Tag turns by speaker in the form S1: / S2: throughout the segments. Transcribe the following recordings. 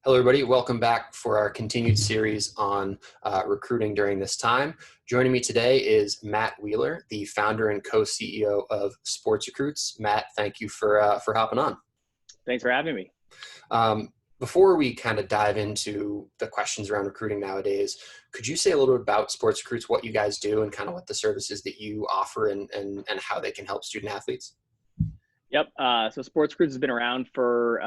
S1: Hello, everybody. Welcome back for our continued series on recruiting during this time. Joining me today is Matt Wheeler, the founder and co-CEO of SportsRecruits. Matt, thank you for hopping on.
S2: Thanks for having me.
S1: Before we kind of dive into the questions around recruiting nowadays, could you say a little bit about SportsRecruits, what you guys do, and kind of what the services that you offer and how they can help student athletes?
S2: Yep. So SportsRecruits has been around for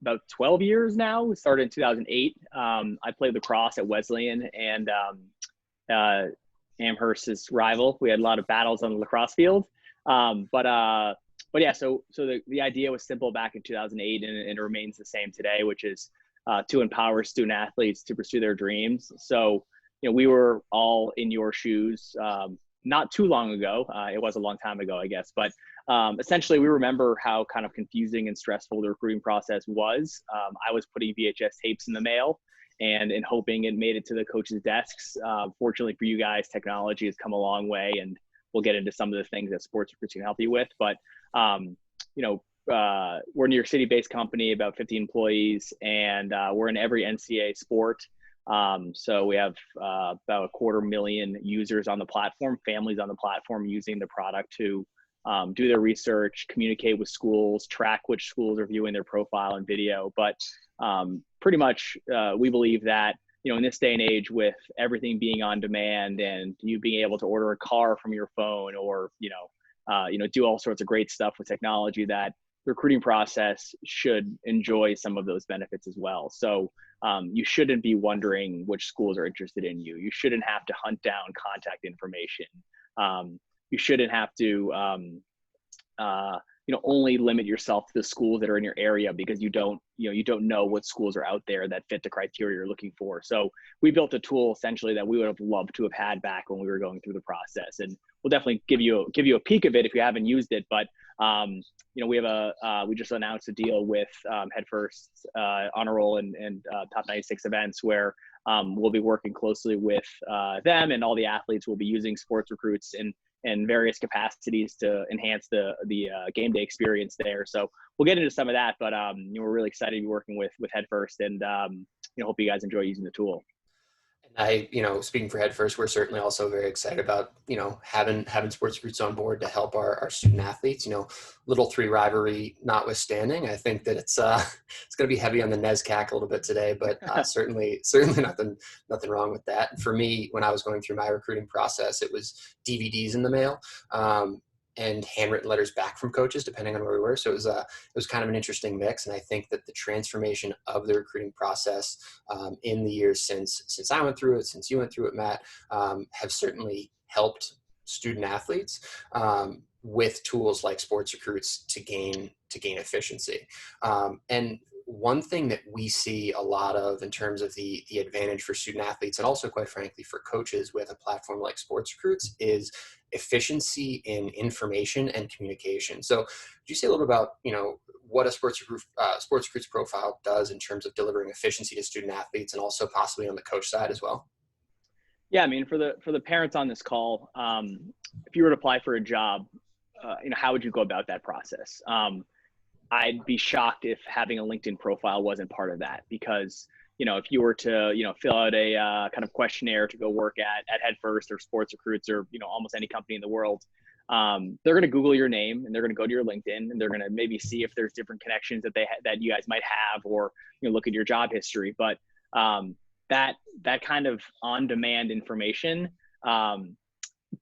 S2: about 12 years now. We started in 2008. I played lacrosse at Wesleyan and Amherst's rival. We had a lot of battles on the lacrosse field. But yeah, so the idea was simple back in 2008, and it remains the same today, which is to empower student athletes to pursue their dreams. So, we were all in your shoes not too long ago. It was a long time ago, I guess, but essentially we remember how kind of confusing and stressful the recruiting process was. I was putting VHS tapes in the mail and hoping it made it to the coaches' desks. Fortunately for you guys, technology has come a long way, and we'll get into some of the things that SportsRecruits can help you with. But, we're a New York City-based company, about 50 employees, and we're in every NCAA sport. So we have about 250,000 users on the platform, families on the platform using the product to do their research, communicate with schools, track which schools are viewing their profile and video. But pretty much we believe that, in this day and age, with everything being on demand and you being able to order a car from your phone or, do all sorts of great stuff with technology, that the recruiting process should enjoy some of those benefits as well. So you shouldn't be wondering which schools are interested in you. You shouldn't have to hunt down contact information. You shouldn't have to, only limit yourself to the schools that are in your area because you don't know what schools are out there that fit the criteria you're looking for. So we built a tool essentially that we would have loved to have had back when we were going through the process, and we'll definitely give you a peek of it if you haven't used it. But we just announced a deal with Headfirst Honor Roll and Top 96 events where we'll be working closely with them, and all the athletes will be using SportsRecruits in various capacities to enhance the game day experience there. So we'll get into some of that, but we're really excited to be working with Headfirst, and hope you guys enjoy using the tool.
S1: Speaking for Headfirst, we're certainly also very excited about, having SportsRecruits on board to help our student athletes. Little three rivalry notwithstanding, I think that it's going to be heavy on the NESCAC a little bit today, but certainly nothing wrong with that. And for me, when I was going through my recruiting process, it was DVDs in the mail. And handwritten letters back from coaches, depending on where we were. So it was kind of an interesting mix. And I think that the transformation of the recruiting process in the years since I went through it, since you went through it, Matt, have certainly helped student athletes with tools like SportsRecruits to gain efficiency. And one thing that we see a lot of in terms of the advantage for student athletes, and also quite frankly for coaches with a platform like SportsRecruits, is efficiency in information and communication. So could you say a little about, what a SportsRecruits profile does in terms of delivering efficiency to student athletes, and also possibly on the coach side as well?
S2: Yeah, I mean, for the parents on this call, if you were to apply for a job, how would you go about that process? I'd be shocked if having a LinkedIn profile wasn't part of that, because, if you were to, fill out a kind of questionnaire to go work at Headfirst or SportsRecruits or, almost any company in the world, they're going to Google your name, and they're going to go to your LinkedIn, and they're going to maybe see if there's different connections that you guys might have, or, look at your job history. But that kind of on-demand information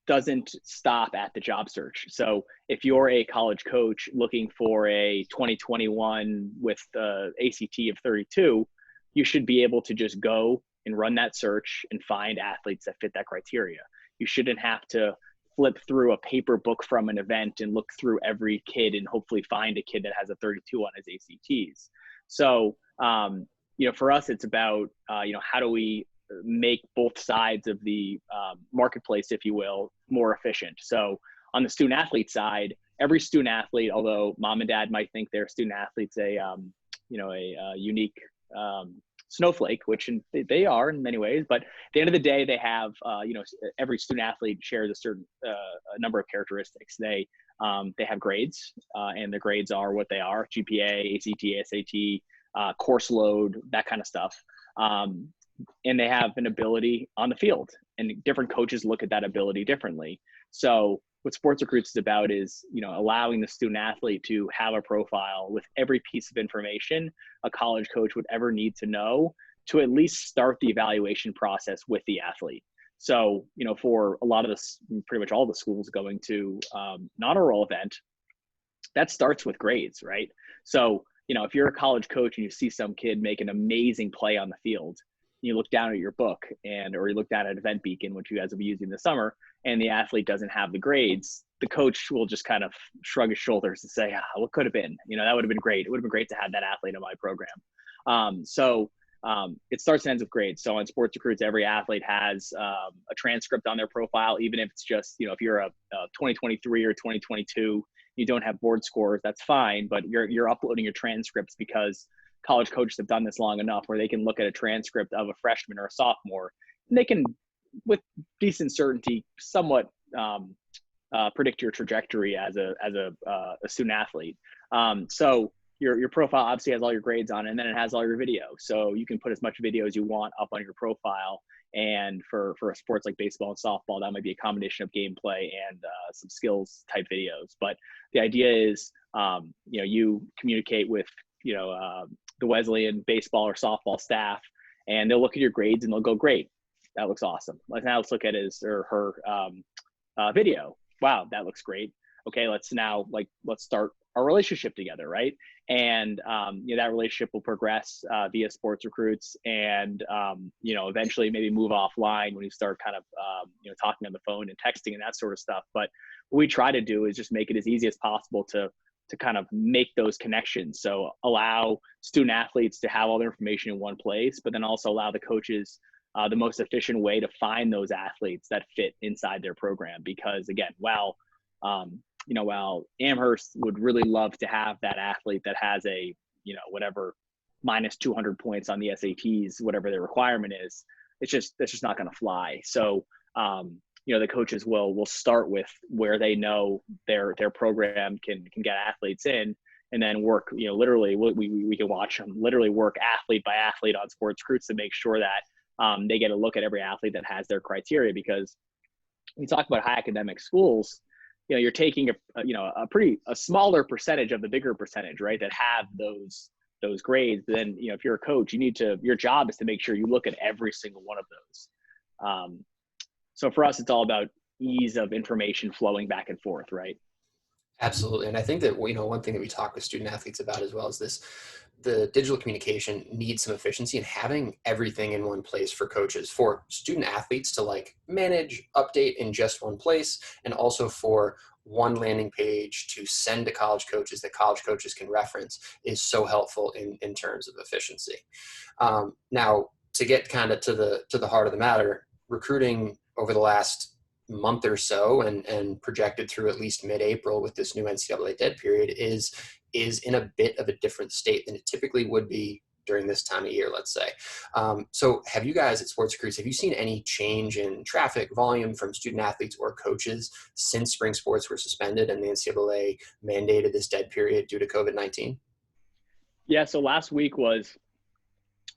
S2: doesn't stop at the job search. So if you're a college coach looking for a 2021 with ACT of 32, you should be able to just go and run that search and find athletes that fit that criteria. You shouldn't have to flip through a paper book from an event and look through every kid and hopefully find a kid that has a 32 on his ACTs. So, for us, it's about, how do we make both sides of the marketplace, if you will, more efficient. So on the student athlete side, every student athlete, although mom and dad might think their student athlete's a unique snowflake, which they are in many ways, but at the end of the day, they have, every student athlete shares a certain number of characteristics. They have grades, and the grades are what they are: GPA, ACT, SAT, course load, that kind of stuff. And they have an ability on the field, and different coaches look at that ability differently. So what Sports Recruits is about is, allowing the student athlete to have a profile with every piece of information a college coach would ever need to know to at least start the evaluation process with the athlete. So, for a lot of this, pretty much all the schools going to an honor roll event, that starts with grades, right? So, if you're a college coach and you see some kid make an amazing play on the field, you look down at your book or you look down at Event Beacon, which you guys will be using this summer, and the athlete doesn't have the grades, the coach will just kind of shrug his shoulders and say, what could have been? That would have been great. It would have been great to have that athlete in my program. It starts and ends with grades. So on Sports Recruits, every athlete has a transcript on their profile, even if it's just, if you're a 2023 or 2022, you don't have board scores, that's fine, but you're uploading your transcripts because college coaches have done this long enough where they can look at a transcript of a freshman or a sophomore, and they can, with decent certainty, somewhat predict your trajectory as a student athlete. So your profile obviously has all your grades on it, and then it has all your video. So you can put as much video as you want up on your profile. And for a sports like baseball and softball, that might be a combination of gameplay and some skills type videos. But the idea is, you communicate with, the Wesleyan baseball or softball staff, and they'll look at your grades and they'll go, great, that looks awesome. Let's look at his or her video. Wow, that looks great. Okay, let's start our relationship together, right? And that relationship will progress via Sports Recruits, and eventually maybe move offline when you start kind of talking on the phone and texting and that sort of stuff. But what we try to do is just make it as easy as possible to kind of make those connections. So allow student athletes to have all their information in one place, but then also allow the coaches the most efficient way to find those athletes that fit inside their program. Because again, while Amherst would really love to have that athlete that has a, whatever, minus 200 points on the SATs, whatever their requirement is, that's just not going to fly. So, the coaches will start with where they know their program can get athletes in, and then work, literally we can watch them literally work athlete by athlete on Sports Recruits to make sure that they get a look at every athlete that has their criteria. Because when you talk about high academic schools, you're taking a smaller percentage of the bigger percentage, right, that have those grades. But then, if you're a coach, your job is to make sure you look at every single one of those. So for us, it's all about ease of information flowing back and forth, right?
S1: Absolutely. And I think that, one thing that we talk with student athletes about as well is the digital communication needs some efficiency, and having everything in one place for coaches, for student athletes to manage, update in just one place, and also for one landing page to send to college coaches that college coaches can reference is so helpful in terms of efficiency. Now, to get kind of to the heart of the matter, recruiting over the last month or so and projected through at least mid-April with this new NCAA dead period is in a bit of a different state than it typically would be during this time of year, let's say. So have you guys at Sports Recruits, have you seen any change in traffic volume from student athletes or coaches since spring sports were suspended and the NCAA mandated this dead period due to COVID-19?
S2: Yeah, so last week was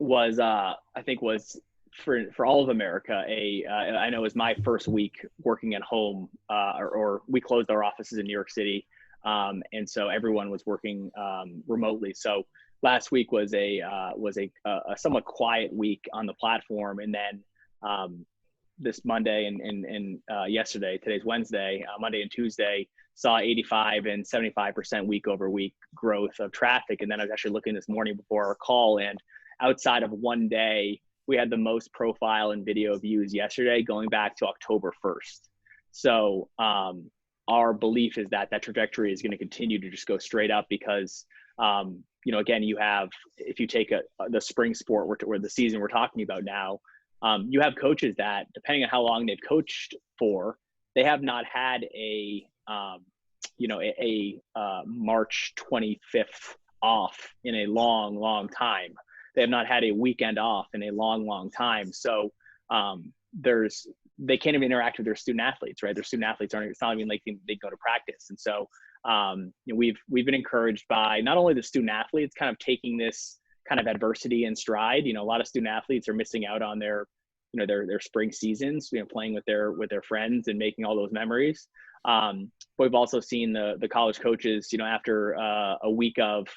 S2: I think was for all of America, I know it was my first week working at home, or we closed our offices in New York City. And so everyone was working remotely. So last week was a somewhat quiet week on the platform. And then this Monday and yesterday, today's Wednesday, Monday and Tuesday, saw 85 and 75% week over week growth of traffic. And then I was actually looking this morning before our call, and outside of one day, we had the most profile and video views yesterday going back to October 1st. So our belief is that trajectory is going to continue to just go straight up because, again, you have, if you take the spring sport or the season we're talking about now, you have coaches that, depending on how long they've coached for, they have not had a March 25th off in a long, long time. They have not had a weekend off in a long, long time. So they can't even interact with their student athletes, right? Their student athletes it's not even like they go to practice. And so we've been encouraged by not only the student athletes kind of taking this kind of adversity in stride. A lot of student athletes are missing out on their spring seasons, playing with their friends and making all those memories. But we've also seen the college coaches, after a week of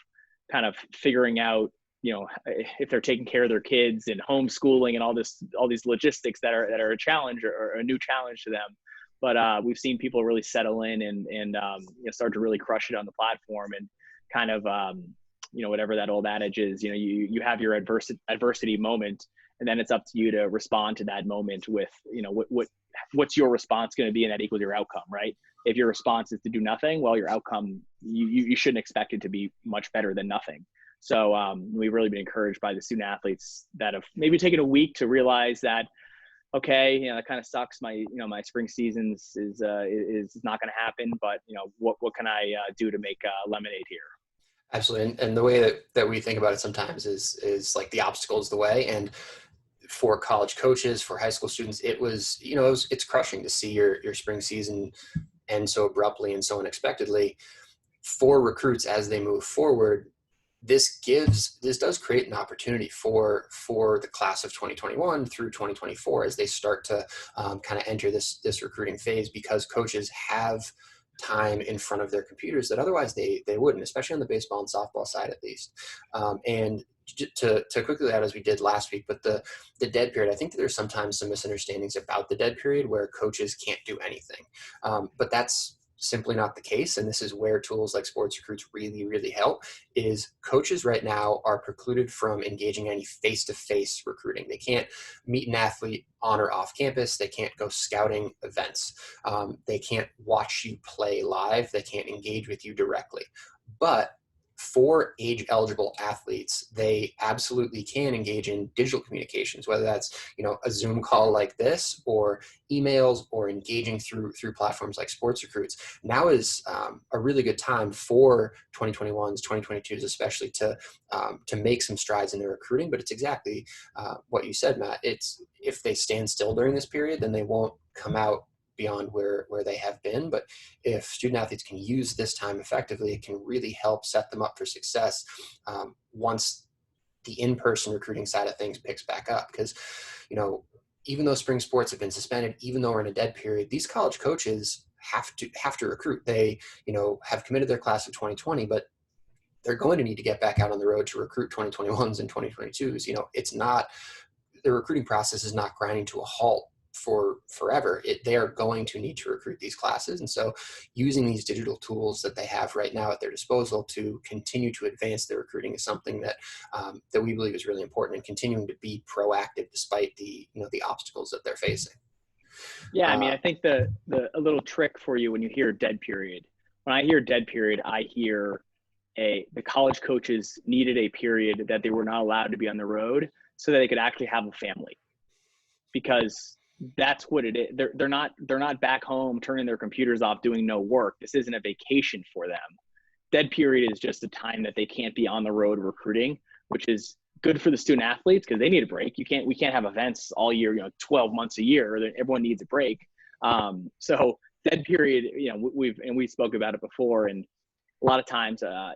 S2: kind of figuring out, if they're taking care of their kids and homeschooling and all these logistics that are a challenge or a new challenge to them. But we've seen people really settle in and start to really crush it on the platform, and kind of whatever that old adage is, you have your adversity moment, and then it's up to you to respond to that moment with what's your response going to be, and that equals your outcome, right? If your response is to do nothing, well, your outcome, you shouldn't expect it to be much better than nothing. So we've really been encouraged by the student athletes that have maybe taken a week to realize that, okay, that kind of sucks. My spring seasons is not going to happen, but what can I do to make lemonade here?
S1: Absolutely. And the way that we think about it sometimes is like the obstacle is the way. And for college coaches, for high school students, it's crushing to see your spring season end so abruptly and so unexpectedly. For recruits as they move forward, this does create an opportunity for the class of 2021 through 2024 as they start to kind of enter this recruiting phase, because coaches have time in front of their computers that otherwise they wouldn't, especially on the baseball and softball side at least. And to quickly add, as we did last week, but the dead period, I think that there's sometimes some misunderstandings about the dead period where coaches can't do anything. But that's simply not the case. And this is where tools like SportsRecruits really, really help. Is coaches right now are precluded from engaging any face-to-face recruiting. They can't meet an athlete on or off campus. They can't go scouting events. They can't watch you play live. They can't engage with you directly. But for age eligible athletes, they absolutely can engage in digital communications, whether that's a Zoom call like this, or emails, or engaging through platforms like SportsRecruits. Now is a really good time for 2021s, 2022s, especially to make some strides in their recruiting. But it's exactly what you said, Matt. It's if they stand still during this period, then they won't come out beyond where they have been. But if student athletes can use this time effectively, it can really help set them up for success once the in-person recruiting side of things picks back up. Because, even though spring sports have been suspended, even though we're in a dead period, these college coaches have to recruit. They, have committed their class of 2020, but they're going to need to get back out on the road to recruit 2021s and 2022s. It's not, the recruiting process is not grinding to a halt for forever. They are going to need to recruit these classes. And so using these digital tools that they have right now at their disposal to continue to advance their recruiting is something that that we believe is really important, and continuing to be proactive despite the obstacles that they're facing.
S2: Yeah, I mean, I think a little trick for you when you hear dead period. When I hear dead period, I hear the college coaches needed a period that they were not allowed to be on the road so that they could actually have a family, because that's what it is. They're not back home turning their computers off doing no work. This isn't a vacation for them. Dead period is just a time that they can't be on the road recruiting, which is good for the student athletes because they need a break. We can't have events all year, 12 months a year. Everyone needs a break. So dead period, we spoke about it before, and a lot of times, a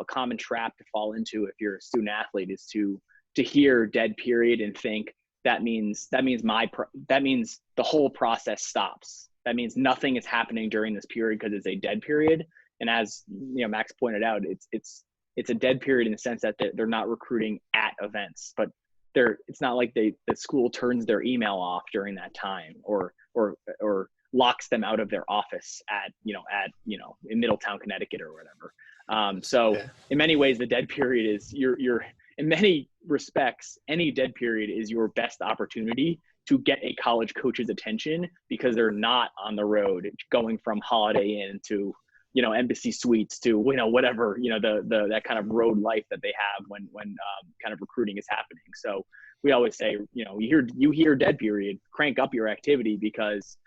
S2: common trap to fall into if you're a student athlete is to hear dead period and think that means the whole process stops. That means nothing is happening during this period because it's a dead period. And as Max pointed out, it's a dead period in the sense that they're not recruiting at events, but it's not like the school turns their email off during that time or locks them out of their office at in Middletown, Connecticut or whatever. So yeah. In many ways, the dead period is you're in many respects, any dead period is your best opportunity to get a college coach's attention, because they're not on the road going from Holiday Inn to Embassy Suites to whatever that kind of road life that they have when kind of recruiting is happening. So we always say you hear dead period, crank up your activity, because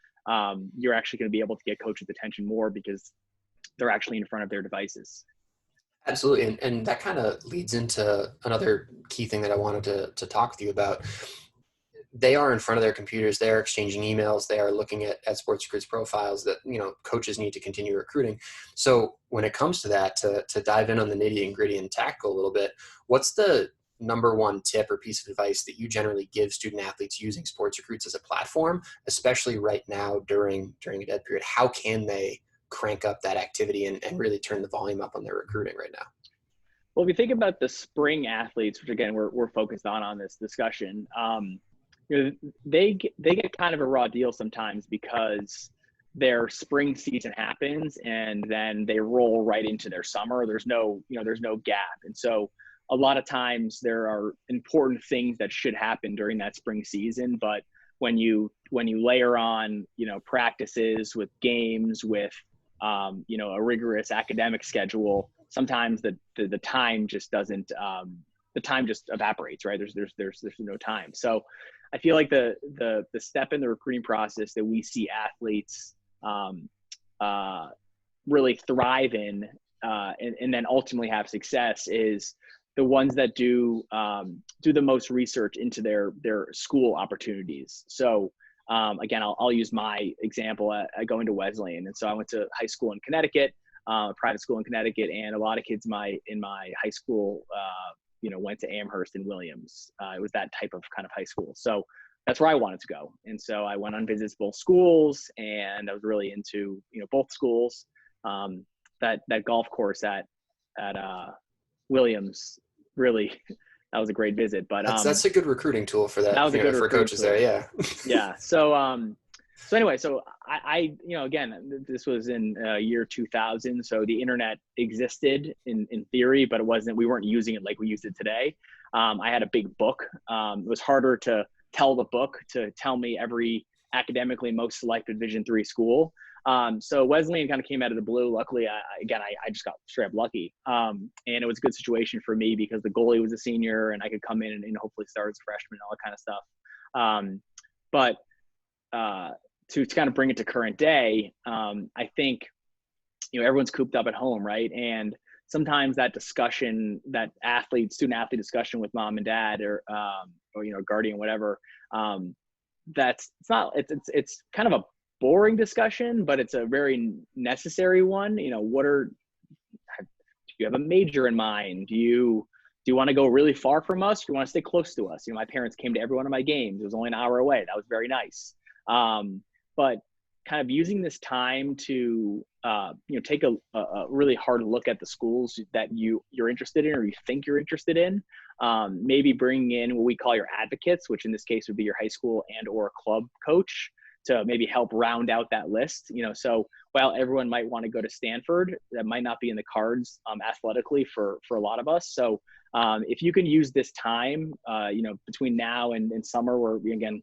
S2: you're actually going to be able to get coaches' attention more because they're actually in front of their devices.
S1: Absolutely. And that kind of leads into another key thing that I wanted to talk with you about. they are in front of their computers, they are exchanging emails, they are looking at sports recruits profiles that, coaches need to continue recruiting. So when it comes to that, to dive in on the nitty and gritty and tackle a little bit, what's the number one tip or piece of advice that you generally give student athletes using sports recruits as a platform, especially right now during a dead period? How can they crank up that activity and really turn the volume up on their recruiting right now?
S2: Well, if you think about the spring athletes, which again we're focused on this discussion, they get kind of a raw deal sometimes because their spring season happens and then they roll right into their summer. There's no gap, and so a lot of times there are important things that should happen during that spring season, but when you layer on practices with games with a rigorous academic schedule, sometimes the time just doesn't the time just evaporates, right? There's no time. So I feel like the step in the recruiting process that we see athletes really thrive in and then ultimately have success is the ones that do the most research into their school opportunities. So again, I'll use my example. I go into Wesleyan, and so I went to high school in Connecticut, private school in Connecticut, and a lot of kids in my high school, went to Amherst and Williams. It was that type of kind of high school, so that's where I wanted to go. And so I went on visits both schools, and I was really into both schools. That golf course at Williams, really, that was a great visit. But
S1: that's a good recruiting tool for
S2: that
S1: that,
S2: was a good
S1: for coaches
S2: tool.
S1: there. Yeah.
S2: Yeah. So anyway, so I again, this was in year 2000. So the internet existed in theory, but we weren't using it like we use it today. I had a big book. It was harder to tell the book to tell me every academically most selected Division III school. So Wesleyan kind of came out of the blue. Luckily, I just got straight up lucky. And it was a good situation for me because the goalie was a senior and I could come in and hopefully start as a freshman and all that kind of stuff. But to kind of bring it to current day, I think, everyone's cooped up at home, right? And sometimes that discussion, that student athlete discussion with mom and dad or guardian, whatever, it's kind of a boring discussion, but it's a very necessary one. Do you have a major in mind? Do you want to go really far from us? Do you want to stay close to us? My parents came to every one of my games. It was only an hour away. That was very nice. But kind of using this time to take a really hard look at the schools that you're interested in or you think you're interested in. Maybe bringing in what we call your advocates, which in this case would be your high school and or club coach, to maybe help round out that list. So while everyone might want to go to Stanford, that might not be in the cards athletically for a lot of us. So if you can use this time, between now and summer, where we again,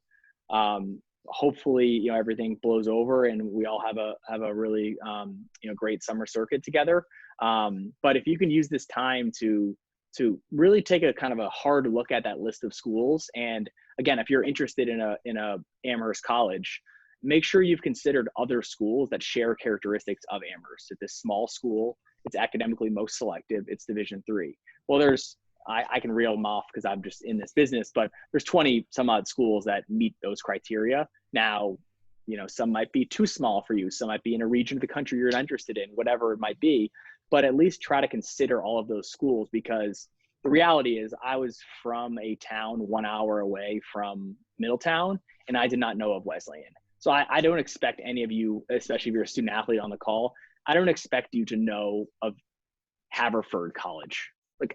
S2: hopefully, everything blows over and we all have a really, great summer circuit together. But if you can use this time to really take a kind of a hard look at that list of schools. And again, if you're interested in a Amherst college, make sure you've considered other schools that share characteristics of Amherst. It's this small school. It's academically most selective. It's Division III. Well, I can reel them off because I'm just in this business, but there's 20 some odd schools that meet those criteria. Now, some might be too small for you. Some might be in a region of the country you're not interested in, whatever it might be, but at least try to consider all of those schools, because the reality is I was from a town 1 hour away from Middletown and I did not know of Wesleyan. So I don't expect any of you, especially if you're a student athlete on the call, I don't expect you to know of Haverford College. Like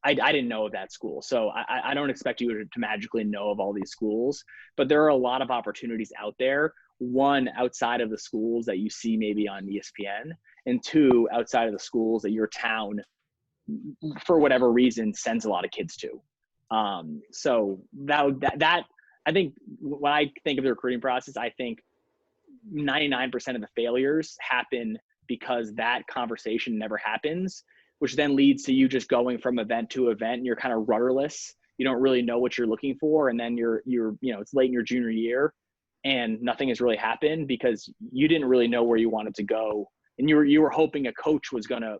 S2: I didn't know of that school. So I don't expect you to magically know of all these schools, but there are a lot of opportunities out there. One, outside of the schools that you see maybe on ESPN, and two, outside of the schools that your town, for whatever reason, sends a lot of kids to. So that I think when I think of the recruiting process, I think 99% of the failures happen because that conversation never happens, which then leads to you just going from event to event and you're kind of rudderless. You don't really know what you're looking for. And then you're it's late in your junior year and nothing has really happened because you didn't really know where you wanted to go. And you were hoping a coach was going to,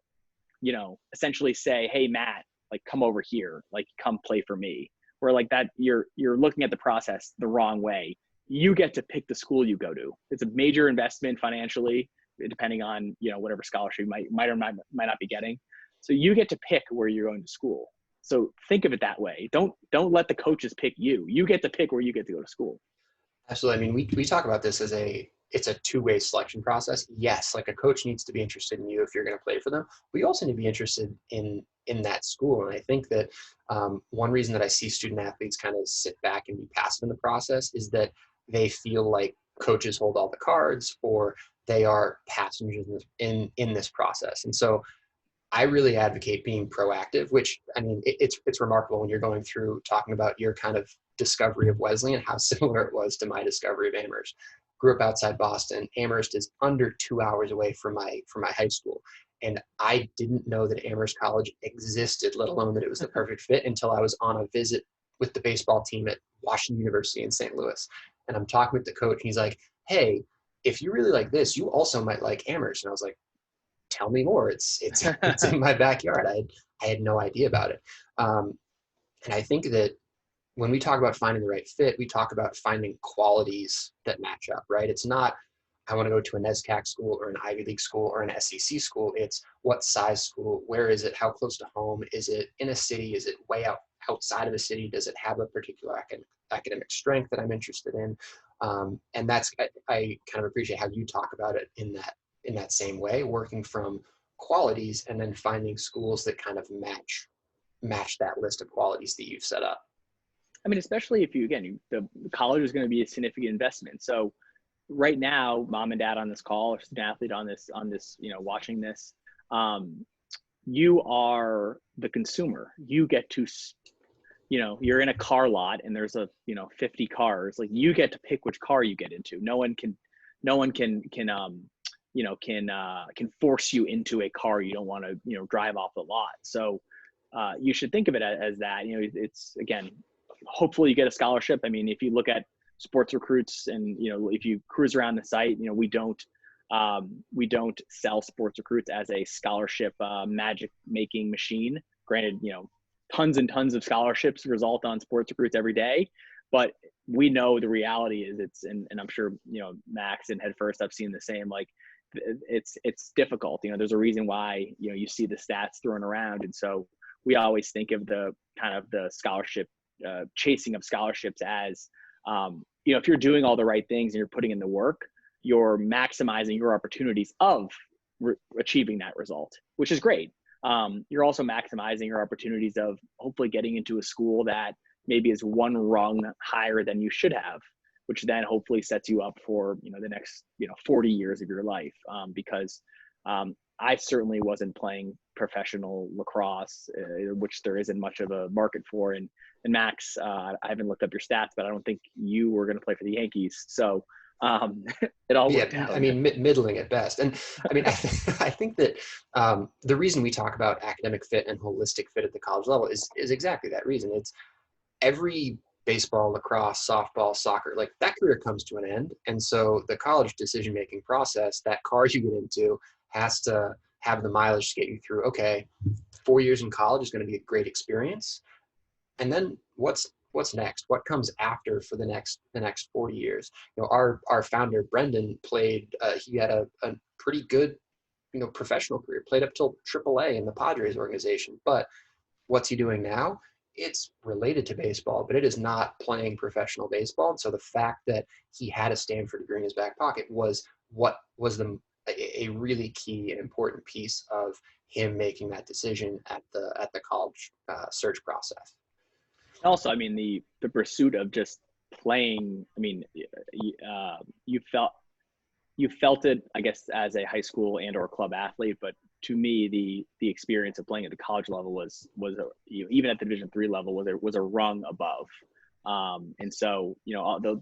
S2: essentially say, hey, Matt, like, come over here, like, come play for me. where like that you're looking at the process the wrong way. You get to pick the school you go to. It's a major investment financially, depending on, you know, whatever scholarship you might or might not be getting. So you get to pick where you're going to school. So think of it that way. Don't let the coaches pick you. You get to pick where you get to go to school.
S1: Absolutely. I mean, we talk about this as it's a two-way selection process. Yes, like a coach needs to be interested in you if you're going to play for them, but you also need to be interested in that school. And I think that one reason that I see student athletes kind of sit back and be passive in the process is that they feel like coaches hold all the cards, or they are passengers in this process. And so I really advocate being proactive, which, I mean, it's remarkable when you're going through talking about your kind of discovery of Wesleyan, how similar it was to my discovery of Amherst. Grew up outside Boston. Amherst is under 2 hours away from my high school. And I didn't know that Amherst College existed, let alone that it was the perfect fit, until I was on a visit with the baseball team at Washington University in St. Louis. And I'm talking with the coach, and he's like, hey, if you really like this, you also might like Amherst. And I was like, tell me more. It's in my backyard. I had no idea about it. And I think that when we talk about finding the right fit, we talk about finding qualities that match up, right? It's not, I want to go to a NESCAC school or an Ivy League school or an SEC school. It's what size school, where is it, how close to home, is it in a city, is it way outside of a city, does it have a particular academic strength that I'm interested in? And that's, I kind of appreciate how you talk about it in that same way, working from qualities and then finding schools that kind of match that list of qualities that you've set up.
S2: I mean, especially if the college is going to be a significant investment. So right now, mom and dad on this call, or student athlete on this, you know, watching this, you are the consumer. You get to, you know, you're in a car lot and there's 50 cars. Like, you get to pick which car you get into. No one can force you into a car you don't want to, you know, drive off the lot. So you should think of it as that. You know, it's, again, hopefully you get a scholarship. I mean, if you look at SportsRecruits and, you know, if you cruise around the site, you know, we don't sell SportsRecruits as a scholarship magic making machine. Granted, you know, tons and tons of scholarships result on SportsRecruits every day, but we know the reality is and I'm sure, you know, Max and Head First, I've seen the same, like, it's difficult. You know, there's a reason why, you know, you see the stats thrown around. And so we always think of the kind of the scholarship chasing of scholarships as, you know, if you're doing all the right things and you're putting in the work, you're maximizing your opportunities of achieving that result, which is great. You're also maximizing your opportunities of hopefully getting into a school that maybe is one rung higher than you should have, which then hopefully sets you up for, you know, the next, you know, 40 years of your life. Because I certainly wasn't playing professional lacrosse, which there isn't much of a market for. And Max, I haven't looked up your stats, but I don't think you were going to play for the Yankees. So it all worked out.
S1: I mean, middling at best. And I mean, I think that the reason we talk about academic fit and holistic fit at the college level is exactly that reason. It's every baseball, lacrosse, softball, soccer, like that career comes to an end. And so the college decision-making process, that car you get into has to have the mileage to get you through, okay, 4 years in college is going to be a great experience. And then what's next? What comes after for the next 40 years? You know, our founder, Brendan, played, he had a pretty good, you know, professional career, played up till AAA in the Padres organization. But what's he doing now? It's related to baseball, but it is not playing professional baseball. And so the fact that he had a Stanford degree in his back pocket was a really key and important piece of him making that decision at the college search process.
S2: Also, I mean, the pursuit of just playing, I mean, you felt it, I guess, as a high school and or club athlete, but to me, the experience of playing at the college level was even at the Division III level was a rung above. And so, you know,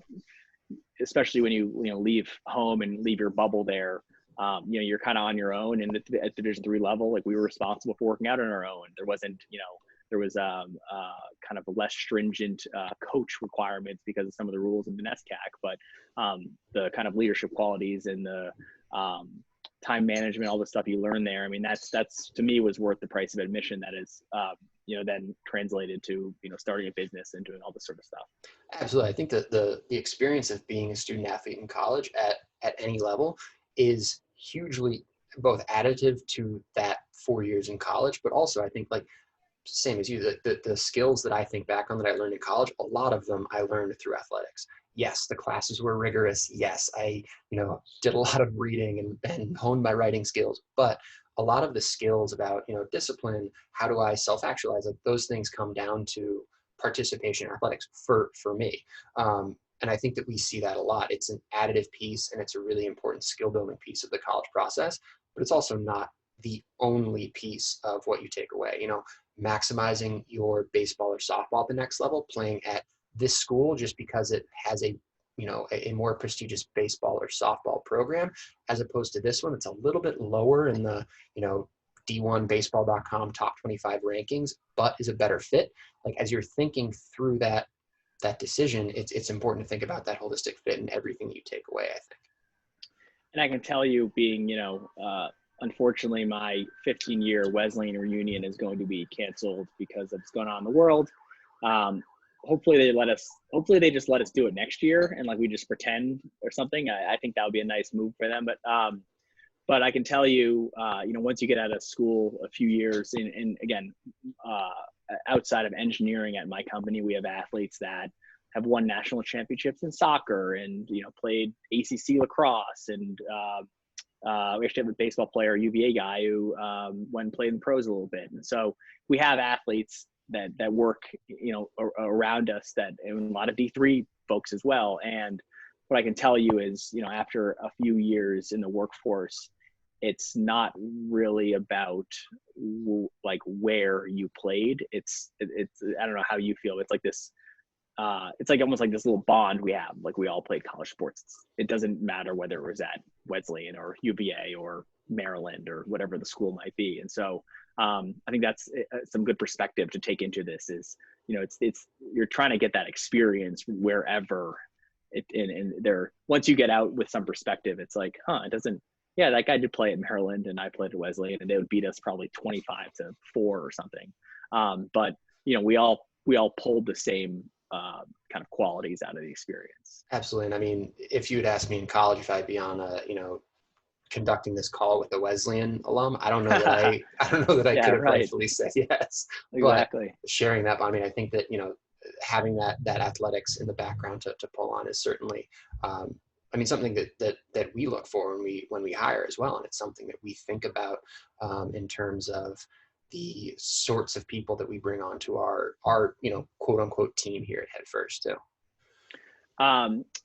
S2: especially when you leave home and leave your bubble there, you know, you're kind of on your own. And at the Division III level, like, we were responsible for working out on our own. There wasn't, you know, there was kind of a less stringent coach requirements because of some of the rules in the NESCAC, but the kind of leadership qualities and the time management, all the stuff you learn there, I mean, that's to me was worth the price of admission. That is then translated to, starting a business and doing all this sort of stuff.
S1: Absolutely. I think that the experience of being a student athlete in college at any level is hugely both additive to that 4 years in college, but also I think like same as you, the skills that I think back on that I learned in college, a lot of them I learned through athletics. Yes, the classes were rigorous. Yes, I, did a lot of reading and honed my writing skills, but a lot of the skills about, discipline, how do I self-actualize, like those things come down to participation in athletics for me. And I think that we see that a lot. It's an additive piece and it's a really important skill building piece of the college process, but it's also not the only piece of what you take away. Maximizing your baseball or softball at the next level, playing at this school just because it has a more prestigious baseball or softball program, as opposed to this one. It's a little bit lower in the, D1baseball.com top 25 rankings, but is a better fit. Like as you're thinking through that decision, it's important to think about that holistic fit and everything that you take away, I think.
S2: And I can tell you, being, unfortunately, my 15-year Wesleyan reunion is going to be canceled because of what's going on in the world. Hopefully they just let us do it next year and like we just pretend or something. I think that would be a nice move for them. But I can tell you, once you get out of school a few years, and again, outside of engineering at my company, we have athletes that have won national championships in soccer and, played ACC lacrosse. And we actually have a baseball player, UVA guy, who went and played in the pros a little bit. And so we have athletes that work, around us, and a lot of D3 folks as well. And what I can tell you is, after a few years in the workforce, it's not really about like where you played. It's I don't know how you feel. It's like this, it's like almost like this little bond we have. Like we all played college sports. It doesn't matter whether it was at Wesleyan or UVA or Maryland or whatever the school might be. And so I think that's some good perspective to take into this is, it's you're trying to get that experience wherever and there, once you get out with some perspective, it's like, it doesn't, yeah, that guy did play at Maryland and I played at Wesleyan and they would beat us probably 25-4 or something. But we all pulled the same kind of qualities out of the experience.
S1: Absolutely. And I mean, if you had asked me in college if I'd be on conducting this call with a Wesleyan alum, I don't know that I
S2: Yeah,
S1: could have
S2: right.
S1: rightfully said yes.
S2: Exactly.
S1: But sharing that, I mean, I think that, having that athletics in the background to pull on is certainly, something that we look for when we hire as well. And it's something that we think about in terms of the sorts of people that we bring onto our quote unquote team here at Head First too.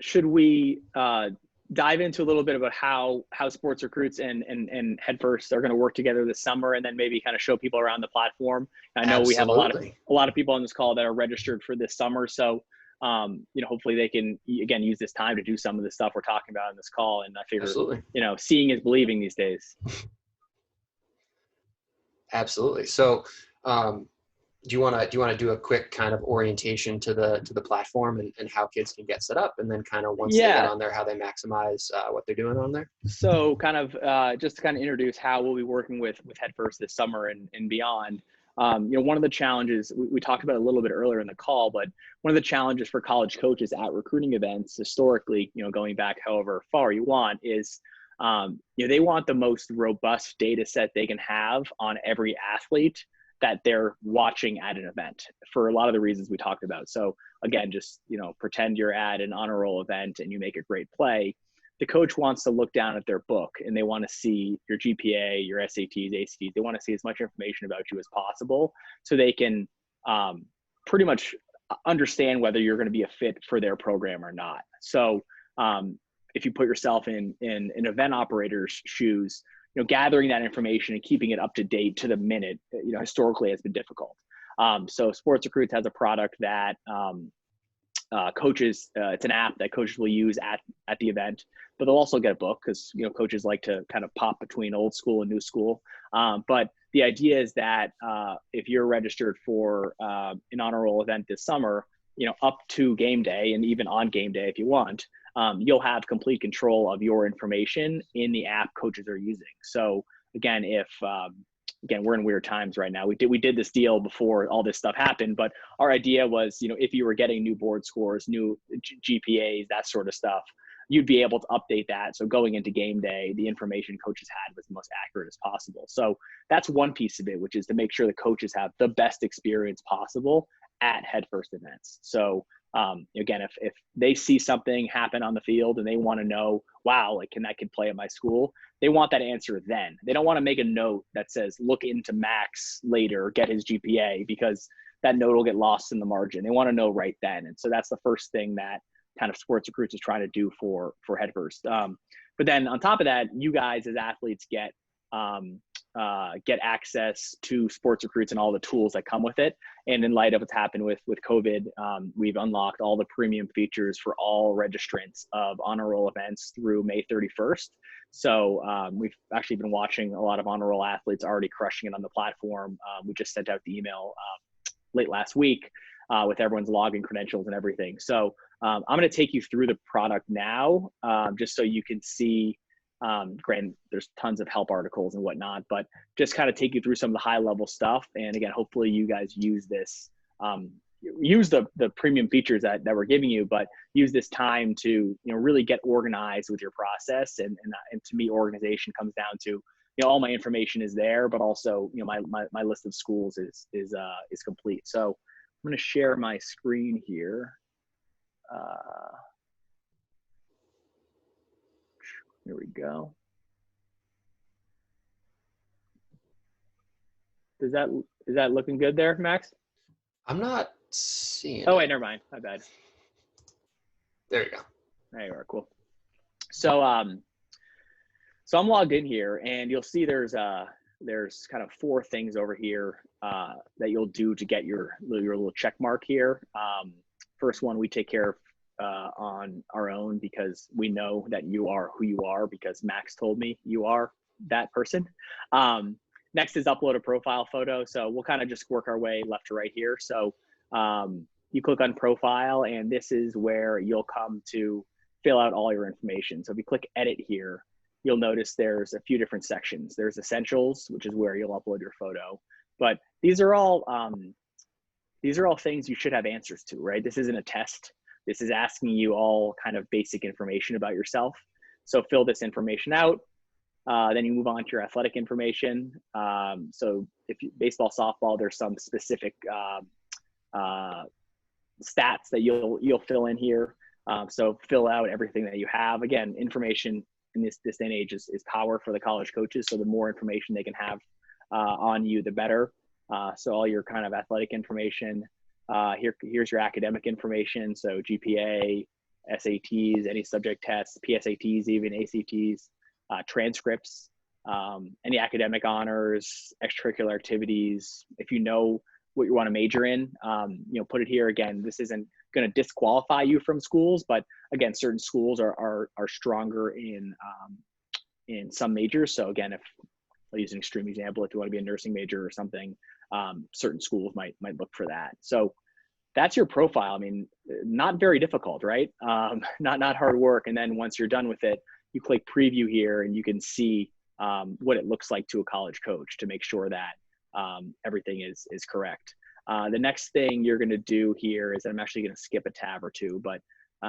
S2: Should we dive into a little bit about how SportsRecruits and Head First are going to work together this summer, and then maybe kind of show people around the platform? I know
S1: Absolutely.
S2: We have a lot of people on this call that are registered for this summer, so hopefully they can again use this time to do some of the stuff we're talking about in this call. And I figure,
S1: Absolutely.
S2: Seeing is believing these days.
S1: Absolutely. So, do you want to do a quick kind of orientation to the platform and how kids can get set up, and then kind of once they get on there, how they maximize what they're doing on there?
S2: So kind of just to kind of introduce how we'll be working with Head First this summer and beyond. One of the challenges we talked about a little bit earlier in the call, but one of the challenges for college coaches at recruiting events historically, going back however far you want, is they want the most robust data set they can have on every athlete that they're watching at an event for a lot of the reasons we talked about. So again, just, pretend you're at an honor roll event and you make a great play. The coach wants to look down at their book and they want to see your GPA, your SATs, ACTs. They want to see as much information about you as possible so they can pretty much understand whether you're going to be a fit for their program or not. So if you put yourself in an event operator's shoes, gathering that information and keeping it up to date to the minute, historically has been difficult. So SportsRecruits has a product that coaches, it's an app that coaches will use at the event, but they'll also get a book because, coaches like to kind of pop between old school and new school. But the idea is that if you're registered for an honor roll event this summer, up to game day and even on game day, if you want, you'll have complete control of your information in the app coaches are using. So again, if again, we're in weird times right now. We did this deal before all this stuff happened, but our idea was, if you were getting new board scores, new GPAs, that sort of stuff, you'd be able to update that. So going into game day, the information coaches had was the most accurate as possible. So that's one piece of it, which is to make sure the coaches have the best experience possible at Head First events. So again, if they see something happen on the field and they want to know, wow, like, can that kid play at my school? They want that answer then. They don't want to make a note that says, look into Max later, get his GPA, because that note will get lost in the margin. They want to know right then. And so that's the first thing that kind of SportsRecruits is trying to do for Head First. But then on top of that, you guys as athletes get access to SportsRecruits and all the tools that come with it. And in light of what's happened with COVID, we've unlocked all the premium features for all registrants of honor roll events through May 31st. So we've actually been watching a lot of honor roll athletes already crushing it on the platform. We just sent out the email late last week with everyone's login credentials and everything. So I'm going to take you through the product now, just so you can see. Granted, there's tons of help articles and whatnot, but just kind of take you through some of the high level stuff. And again, hopefully you guys use this, use the premium features that we're giving you, but use this time to, really get organized with your process. And to me, organization comes down to, all my information is there, but also, my list of schools is complete. So I'm going to share my screen here. Here we go. Is that looking good there, Max?
S1: I'm not seeing
S2: Oh, wait, never mind. My bad.
S1: There you go.
S2: There you are. Cool. So, so I'm logged in here, and you'll see there's kind of 4 things over here that you'll do to get your little check mark here. First one, we take care of on our own, because we know that you are who you are, because Max told me you are that person. Next is upload a profile photo. So we'll kind of just work our way left to right here. So you click on profile, and this is where you'll come to fill out all your information. So if you click edit here, you'll notice there's a few different sections. There's essentials, which is where you'll upload your photo. But these are all things you should have answers to, right? This isn't a test. This is asking you all kind of basic information about yourself. So fill this information out. Then you move on to your athletic information. So if you, baseball, softball, there's some specific stats that you'll fill in here. So fill out everything that you have. Again, information in this day and age is power for the college coaches. So the more information they can have on you, the better. So all your kind of athletic information. Here's your academic information. So GPA, SATs, any subject tests, PSATs, even ACTs, transcripts, any academic honors, extracurricular activities. If you know what you want to major in, put it here. Again, this isn't going to disqualify you from schools, but again, certain schools are stronger in some majors. So again, if I'll use an extreme example, if you want to be a nursing major or something, certain schools might look for that. So that's your profile. I mean, not very difficult, right? Not hard work. And then once you're done with it, you click preview here, and you can see what it looks like to a college coach to make sure that everything is correct. The next thing you're going to do here is, I'm actually going to skip a tab or two, but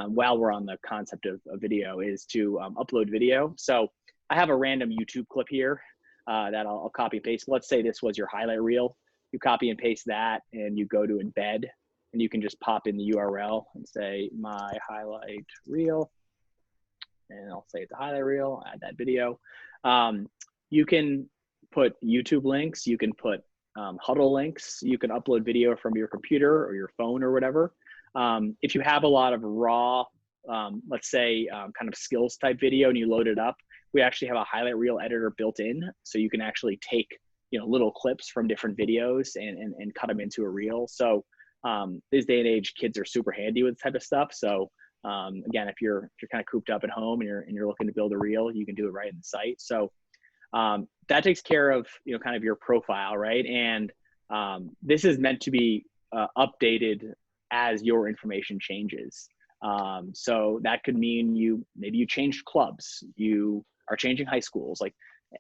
S2: while we're on the concept of video, is to upload video. So I have a random YouTube clip here that I'll copy and paste. Let's say this was your highlight reel. You copy and paste that, and you go to embed, and you can just pop in the URL and say my highlight reel, and I'll say it's a highlight reel, add that video. You can put YouTube links, you can put Huddle links, you can upload video from your computer or your phone or whatever. If you have a lot of raw, let's say kind of skills type video, and you load it up, we actually have a highlight reel editor built in. So you can actually take, little clips from different videos and cut them into a reel. So this day and age, kids are super handy with this type of stuff. So again, if you're kind of cooped up at home and you're looking to build a reel, you can do it right in the site. So that takes care of, kind of your profile, right? And this is meant to be updated as your information changes. So that could mean maybe you changed clubs, you are changing high schools. Like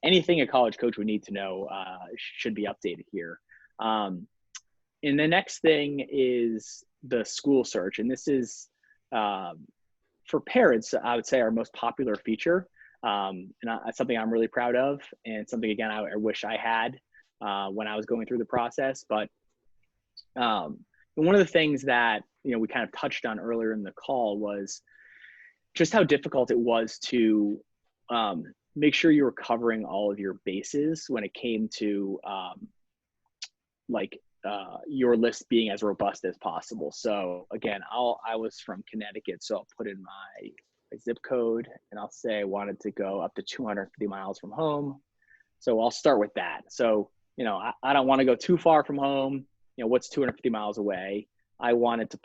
S2: anything a college coach would need to know should be updated here. And the next thing is the school search. And this is, for parents, I would say our most popular feature. It's something I'm really proud of, and something, again, I wish I had when I was going through the process. But one of the things that, we kind of touched on earlier in the call was just how difficult it was to make sure you were covering all of your bases when it came to your list being as robust as possible. So again, I was from Connecticut, so I'll put in my zip code, and I'll say I wanted to go up to 250 miles from home. So I'll start with that. So, I don't want to go too far from home. What's 250 miles away? I wanted to,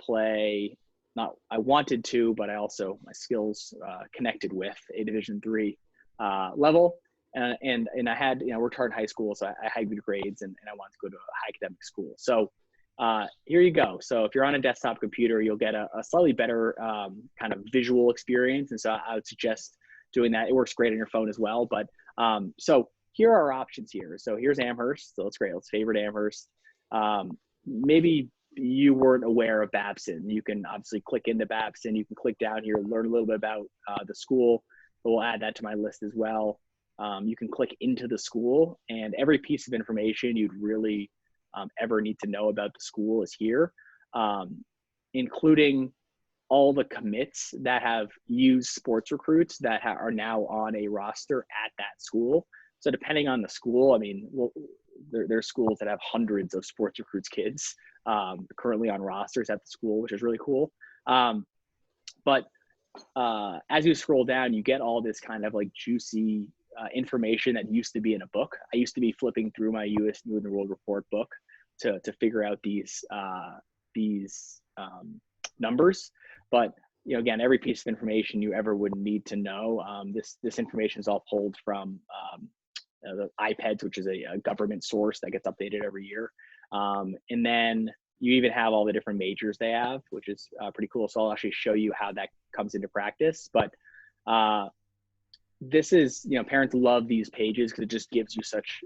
S2: but I also, my skills connected with a Division III level. And I had, worked hard in high school, so I had good grades, and I wanted to go to a high academic school. So here you go. So if you're on a desktop computer, you'll get a slightly better kind of visual experience. And so I would suggest doing that. It works great on your phone as well. But so here are our options here. So here's Amherst. So it's great. Let's favorite Amherst. Maybe you weren't aware of Babson. You can obviously click into Babson. You can click down here, learn a little bit about the school. But we'll add that to my list as well. You can click into the school, and every piece of information you'd really ever need to know about the school is here, including all the commits that have used SportsRecruits that are now on a roster at that school. So depending on the school, there's schools that have hundreds of SportsRecruits kids currently on rosters at the school, which is really cool. But as you scroll down, you get all this kind of like juicy information that used to be in a book. I used to be flipping through my U.S. News and World Report book to figure out these numbers. But again, every piece of information you ever would need to know, this information is all pulled from the iPads, which is a government source that gets updated every year. And then you even have all the different majors they have, which is pretty cool. So I'll actually show you how that comes into practice. But this is, parents love these pages because it just gives you such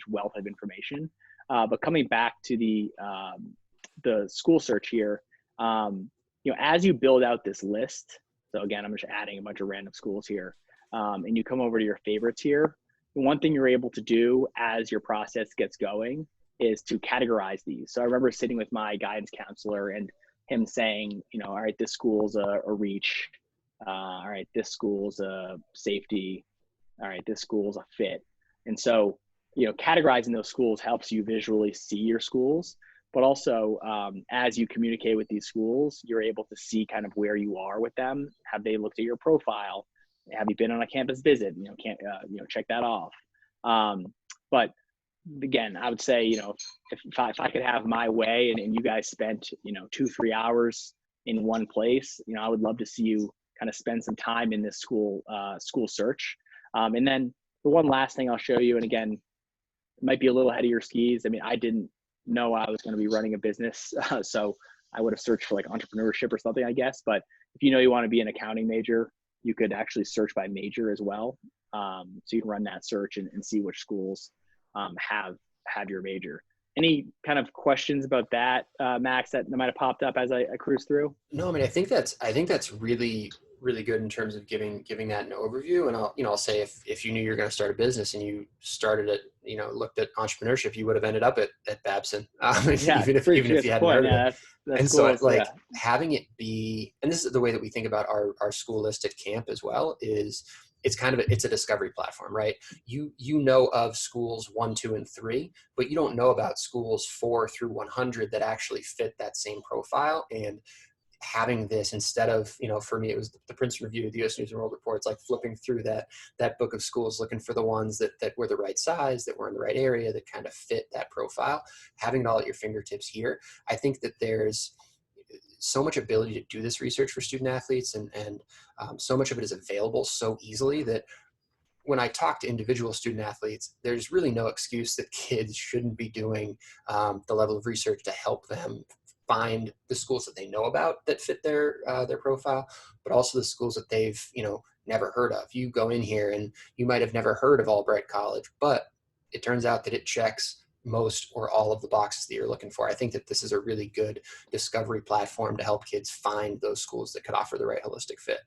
S2: wealth of information. But coming back to the school search here, as you build out this list, so again, I'm just adding a bunch of random schools here, and you come over to your favorites here. One thing you're able to do as your process gets going is to categorize these. So I remember sitting with my guidance counselor and him saying, all right, this school's a reach. All right, this school's a safety. All right, this school's a fit. And so, categorizing those schools helps you visually see your schools, but also as you communicate with these schools, you're able to see kind of where you are with them. Have they looked at your profile? Have you been on a campus visit? Check that off. But again, I would say, if I could have my way and you guys spent, 2-3 hours in one place, I would love to see you kind of spend some time in this school search. And then the one last thing I'll show you, and again, it might be a little ahead of your skis. I didn't know I was going to be running a business. So I would have searched for like entrepreneurship or something, I guess. But if you want to be an accounting major, you could actually search by major as well. So you can run that search and see which schools have your major. Any kind of questions about that, Max, that might have popped up as I cruise through?
S1: No, I think that's really, really good in terms of giving that an overview. And I'll say if you knew you were going to start a business and you started it, looked at entrepreneurship, you would have ended up at Babson,
S2: Yeah,
S1: even if you hadn't heard of it.
S2: That's
S1: And
S2: cool.
S1: so having it be, and this is the way that we think about our school list at camp as well, is it's a discovery platform, right? You know of schools 1, 2, and 3, but you don't know about schools 4 through 100 that actually fit that same profile. And having this, instead of, for me, it was the Princeton Review, the U.S. News and World Report. It's like flipping through that book of schools, looking for the ones that were the right size, that were in the right area, that kind of fit that profile. Having it all at your fingertips here, I think that there's so much ability to do this research for student athletes, and so much of it is available so easily that when I talk to individual student athletes, there's really no excuse that kids shouldn't be doing the level of research to help them find the schools that they know about that fit their profile, but also the schools that they've never heard of. You go in here and you might have never heard of Albright College, but it turns out that it checks most or all of the boxes that you're looking for. I think that this is a really good discovery platform to help kids find those schools that could offer the right holistic fit.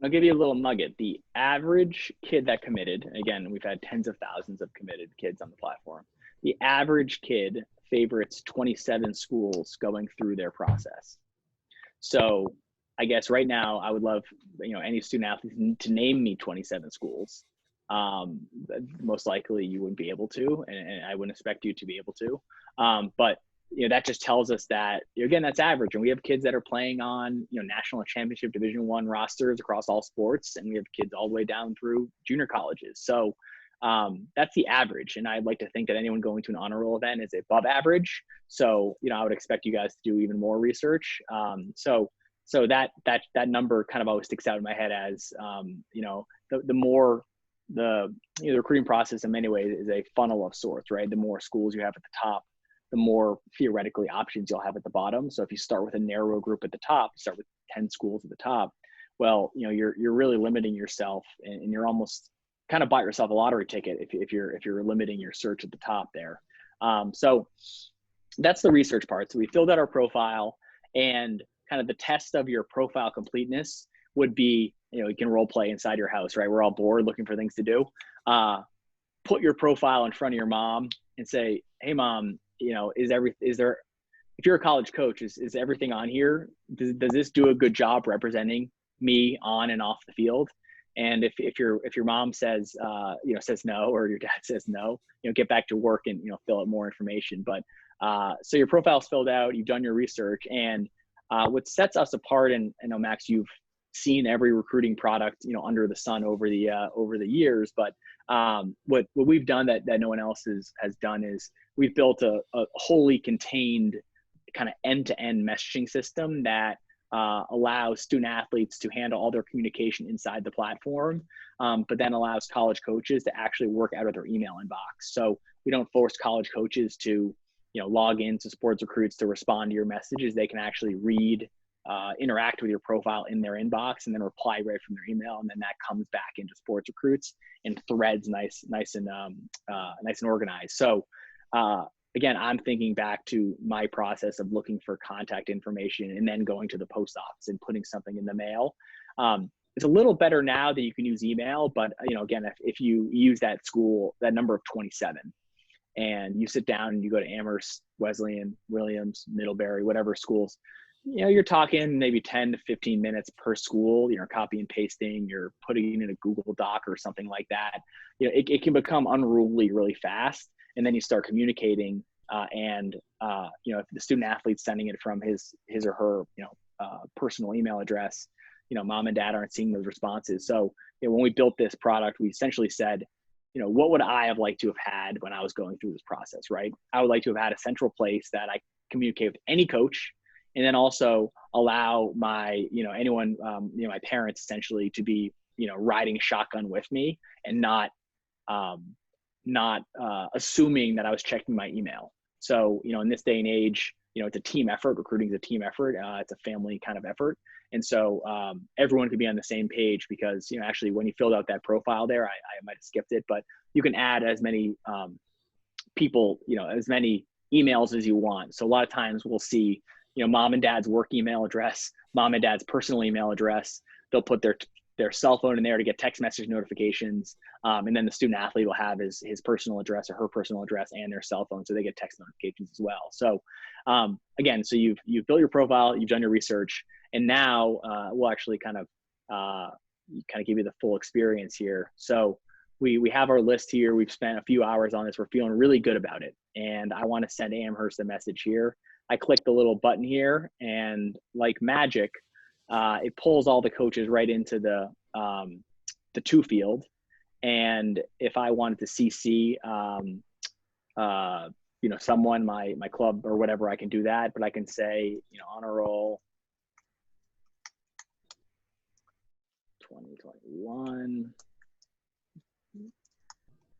S2: I'll give you a little nugget. The average kid that committed, again, we've had tens of thousands of committed kids on the platform. The average kid favorites 27 schools going through their process. So I guess right now I would love, any student athlete to name me 27 schools. Most likely you wouldn't be able to, and I wouldn't expect you to be able to. But that just tells us that, again, that's average. And we have kids that are playing on, national championship Division I rosters across all sports. And we have kids all the way down through junior colleges. So that's the average. And I'd like to think that anyone going to an honor roll event is above average. So, I would expect you guys to do even more research. So that number kind of always sticks out in my head as, the more the recruiting process in many ways is a funnel of sorts, right? The more schools you have at the top, the more theoretically options you'll have at the bottom. So if you start with a narrow group at the top, start with 10 schools at the top, well, you're really limiting yourself, and you're almost kind of bought yourself a lottery ticket if you're limiting your search at the top there. So that's the research part. So we filled out our profile, and kind of the test of your profile completeness would be, you can role play inside your house, right? We're all bored looking for things to do. Put your profile in front of your mom and say, hey mom, if you're a college coach, is everything on here? Does this do a good job representing me on and off the field? And if your mom says no, or your dad says no, get back to work and, fill out more information. But so your profile's filled out, you've done your research, and what sets us apart, and I know, Max, you've seen every recruiting product, under the sun over the years, but what we've done that no one else has done is we've built a wholly contained kind of end-to-end messaging system that allows student athletes to handle all their communication inside the platform, but then allows college coaches to actually work out of their email inbox. So we don't force college coaches to, log into SportsRecruits to respond to your messages. They can actually read, interact with your profile in their inbox, and then reply right from their email, and then that comes back into SportsRecruits and threads nice and organized. So again, I'm thinking back to my process of looking for contact information and then going to the post office and putting something in the mail. It's a little better now that you can use email, but again, if you use that number of 27, and you sit down and you go to Amherst, Wesleyan, Williams, Middlebury, whatever schools, you're talking maybe 10 to 15 minutes per school, copy and pasting, you're putting it in a Google Doc or something like that. It can become unruly really fast. And then you start communicating, and if the student athlete's sending it from his or her, personal email address, mom and dad aren't seeing those responses. So when we built this product, we essentially said, what would I have liked to have had when I was going through this process, right? I would like to have had a central place that I communicate with any coach, and then also allow my, anyone, my parents essentially to be, riding shotgun with me, and not assuming that I was checking my email. So, in this day and age, it's a team effort. Recruiting is a team effort. It's a family kind of effort. And so everyone could be on the same page, because, actually when you filled out that profile there, I might have skipped it, but you can add as many people, as many emails as you want. So a lot of times we'll see, mom and dad's work email address, mom and dad's personal email address. They'll put their cell phone in there to get text message notifications. And then the student athlete will have his personal address or her personal address and their cell phone, so they get text notifications as well. So again, so you've built your profile, you've done your research, and now we'll actually kind of give you the full experience here. So we have our list here. We've spent a few hours on this. We're feeling really good about it. And I want to send Amherst a message here. I click the little button here, and like magic, it pulls all the coaches right into the to field. And if I wanted to CC, someone, my club or whatever, I can do that. But I can say, honor roll 2021.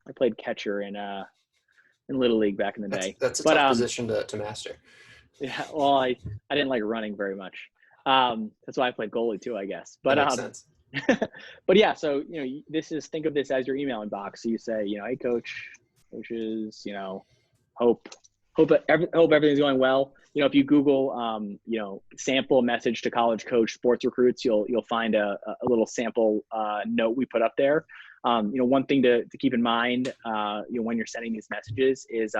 S2: I played catcher in Little League back in the day.
S1: That's a tough position to master.
S2: Yeah, well, I didn't like running very much. That's why I played goalie too, I guess. But
S1: that makes sense.
S2: But yeah, so this is, think of this as your email inbox. So you say, hey coaches, hope hope everything's going well. If you Google sample message to college coach sports recruits, you'll find a little sample note we put up there. One thing to keep in mind when you're sending these messages is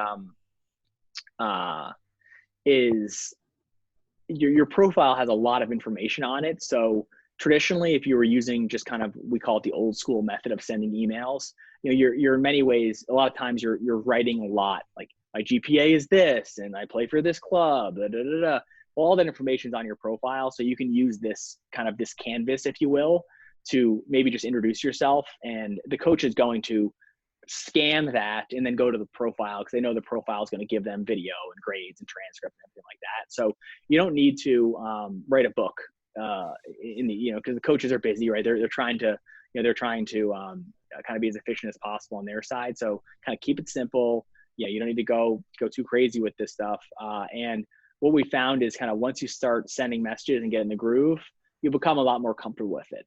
S2: your profile has a lot of information on it. So traditionally, if you were using just kind of, we call it the old school method of sending emails, you're in many ways, a lot of times you're writing a lot, like my GPA is this, and I play for this club, da, da, da, da. All that information is on your profile. So you can use this kind of this canvas, if you will, to maybe just introduce yourself. And the coach is going to scan that and then go to the profile, because they know the profile is going to give them video and grades and transcript and everything like that. So you don't need to write a book because the coaches are busy, right? They're trying to kind of be as efficient as possible on their side. So kind of keep it simple. You don't need to go too crazy with this stuff. And what we found is kind of once you start sending messages and get in the groove, you become a lot more comfortable with it.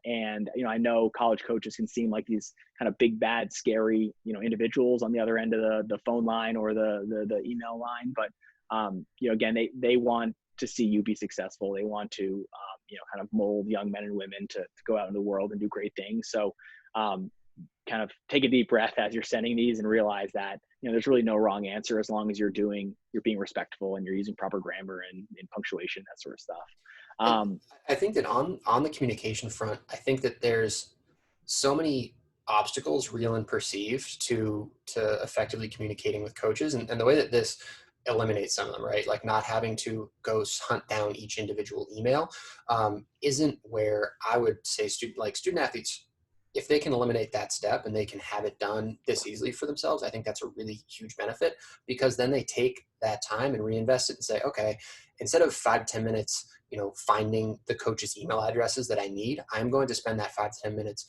S2: And I know college coaches can seem like these kind of big, bad, scary, individuals on the other end of the phone line or the email line. But again, they want to see you be successful. They want to kind of mold young men and women to go out in the world and do great things. So kind of take a deep breath as you're sending these and realize that there's really no wrong answer, as long as you're being respectful and you're using proper grammar and punctuation, that sort of stuff.
S1: I think that on the communication front, I think that there's so many obstacles, real and perceived, to effectively communicating with coaches, and the way that this eliminates some of them, right? Like not having to go hunt down each individual email isn't where I would say student athletes, if they can eliminate that step and they can have it done this easily for themselves, I think that's a really huge benefit, because then they take that time and reinvest it and say, okay, instead of 5 to 10 minutes, finding the coach's email addresses that I need, I'm going to spend that 5 to 10 minutes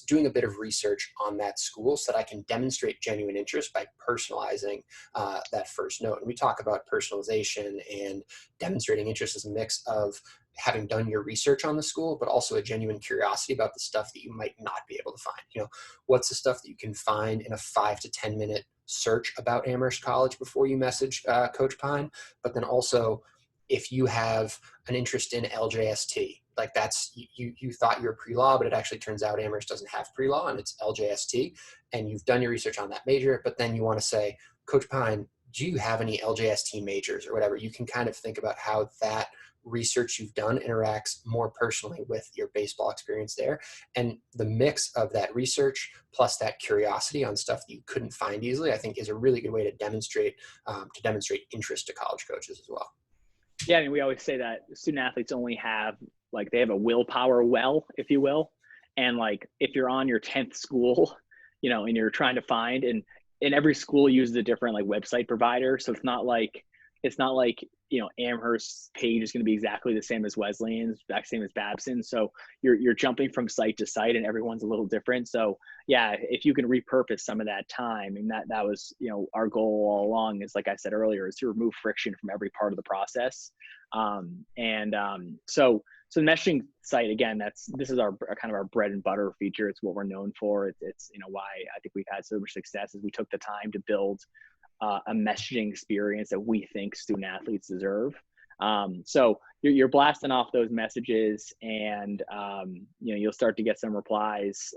S1: doing a bit of research on that school so that I can demonstrate genuine interest by personalizing that first note. And we talk about personalization and demonstrating interest as a mix of having done your research on the school, but also a genuine curiosity about the stuff that you might not be able to find. What's the stuff that you can find in a 5 to 10 minute search about Amherst College before you message Coach Pine? But then also, if you have an interest in LJST, like that's, you thought you were pre-law, but it actually turns out Amherst doesn't have pre-law and it's LJST, and you've done your research on that major, but then you want to say, Coach Pine, do you have any LJST majors or whatever? You can kind of think about how that research you've done interacts more personally with your baseball experience there. And the mix of that research plus that curiosity on stuff that you couldn't find easily, I think is a really good way to demonstrate interest to college coaches as well.
S2: Yeah, I mean, we always say that student athletes only have, like, they have a willpower well, if you will. And like, if you're on your 10th school, and you're trying to find, and every school uses a different like website provider. So it's not like Amherst's page is going to be exactly the same as Wesleyan's, exact same as Babson. So you're jumping from site to site and everyone's a little different. So yeah, if you can repurpose some of that time, and that was, our goal all along, is, like I said earlier, is to remove friction from every part of the process. So the messaging site, again, this is our kind of our bread and butter feature. It's what we're known for. It's why I think we've had so much success, is we took the time to build a messaging experience that we think student athletes deserve. So you're blasting off those messages, and you'll start to get some replies,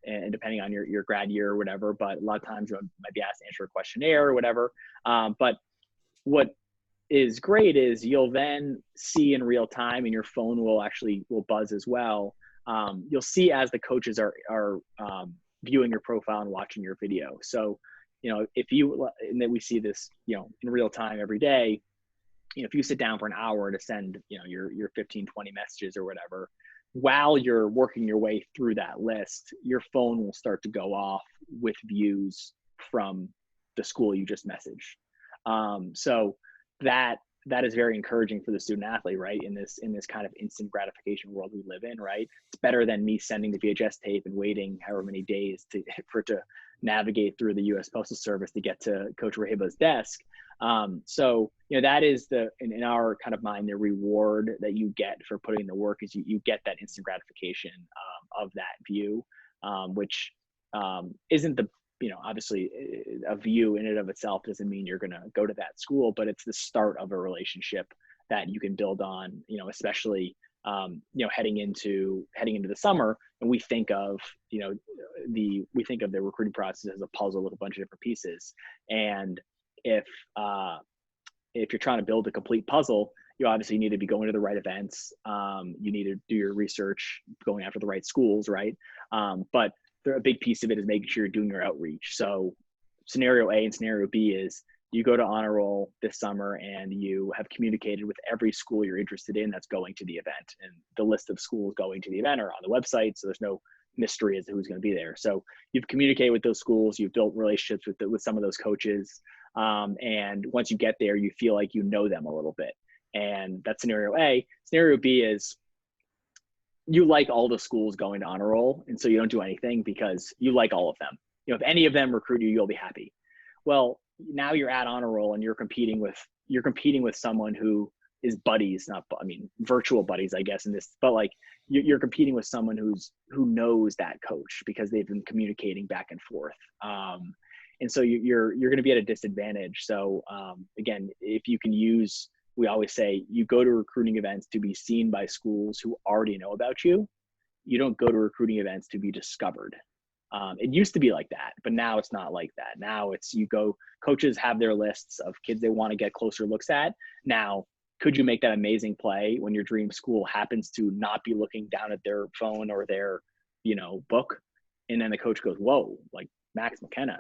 S2: and depending on your grad year or whatever. But a lot of times you might be asked to answer a questionnaire or whatever. But what is great is you'll then see in real time, and your phone will buzz as well. You'll see as the coaches are viewing your profile and watching your video. So and then we see this, in real time every day, if you sit down for an hour to send, your 15, 20 messages or whatever, while you're working your way through that list, your phone will start to go off with views from the school you just messaged. So that is very encouraging for the student athlete, right? In this kind of instant gratification world we live in, right? It's better than me sending the VHS tape and waiting however many days for it to navigate through the U.S. Postal Service to get to Coach Rahiba's desk. So that is in our kind of mind, the reward that you get for putting in the work is you get that instant gratification of that view, which isn't the obviously a view in and of itself doesn't mean you're going to go to that school, but it's the start of a relationship that you can build on, especially, heading into the summer. And we think of, the recruiting process as a puzzle with a bunch of different pieces. And if you're trying to build a complete puzzle, you obviously need to be going to the right events. You need to do your research, going after the right schools, right? But a big piece of it is making sure you're doing your outreach. So scenario A and scenario B is you go to honor roll this summer and you have communicated with every school you're interested in that's going to the event, and the list of schools going to the event are on the website, so there's no mystery as to who's going to be there. So you've communicated with those schools, you've built relationships with some of those coaches, and once you get there, you feel like you know them a little bit. And that's scenario A. Scenario B is you like all the schools going to honor roll, and so you don't do anything because you like all of them. If any of them recruit you, you'll be happy. Well, now you're at honor roll and you're competing with someone who is buddies, virtual buddies, I guess, in this, but like you're competing with someone who knows that coach because they've been communicating back and forth. And so you're going to be at a disadvantage. So again, if you can use, we always say you go to recruiting events to be seen by schools who already know about you. You don't go to recruiting events to be discovered. It used to be like that, but now it's not like that. Now it's coaches have their lists of kids they want to get closer looks at. Now, could you make that amazing play when your dream school happens to not be looking down at their phone or their, book? And then the coach goes, whoa, like Max McKenna,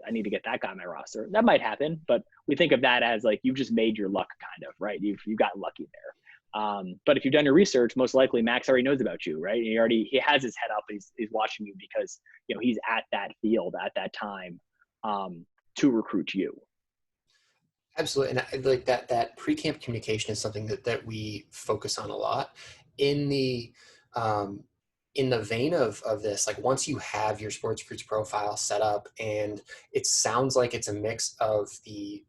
S2: I need to get that guy on my roster. That might happen, but we think of that as like you've just made your luck, kind of, right? You got lucky there. But if you've done your research, most likely Max already knows about you, right? And he has his head up. He's watching you because he's at that field at that time to recruit you.
S1: Absolutely. And I like that pre-camp communication is something that we focus on a lot in the vein of this. Like once you have your SportsRecruits profile set up, and it sounds like it's a mix of the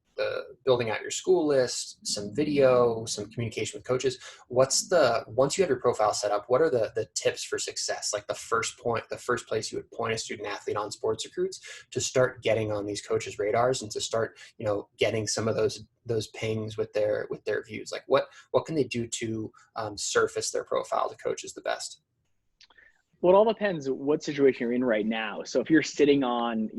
S1: building out your school list, some video, some communication with coaches. Once you have your profile set up, what are the tips for success? Like the first place you would point a student athlete on SportsRecruits to start getting on these coaches' radars and to start, getting some of those pings with their views. Like what can they do to surface their profile to coaches the best?
S2: Well, it all depends what situation you're in right now. So if you're sitting on,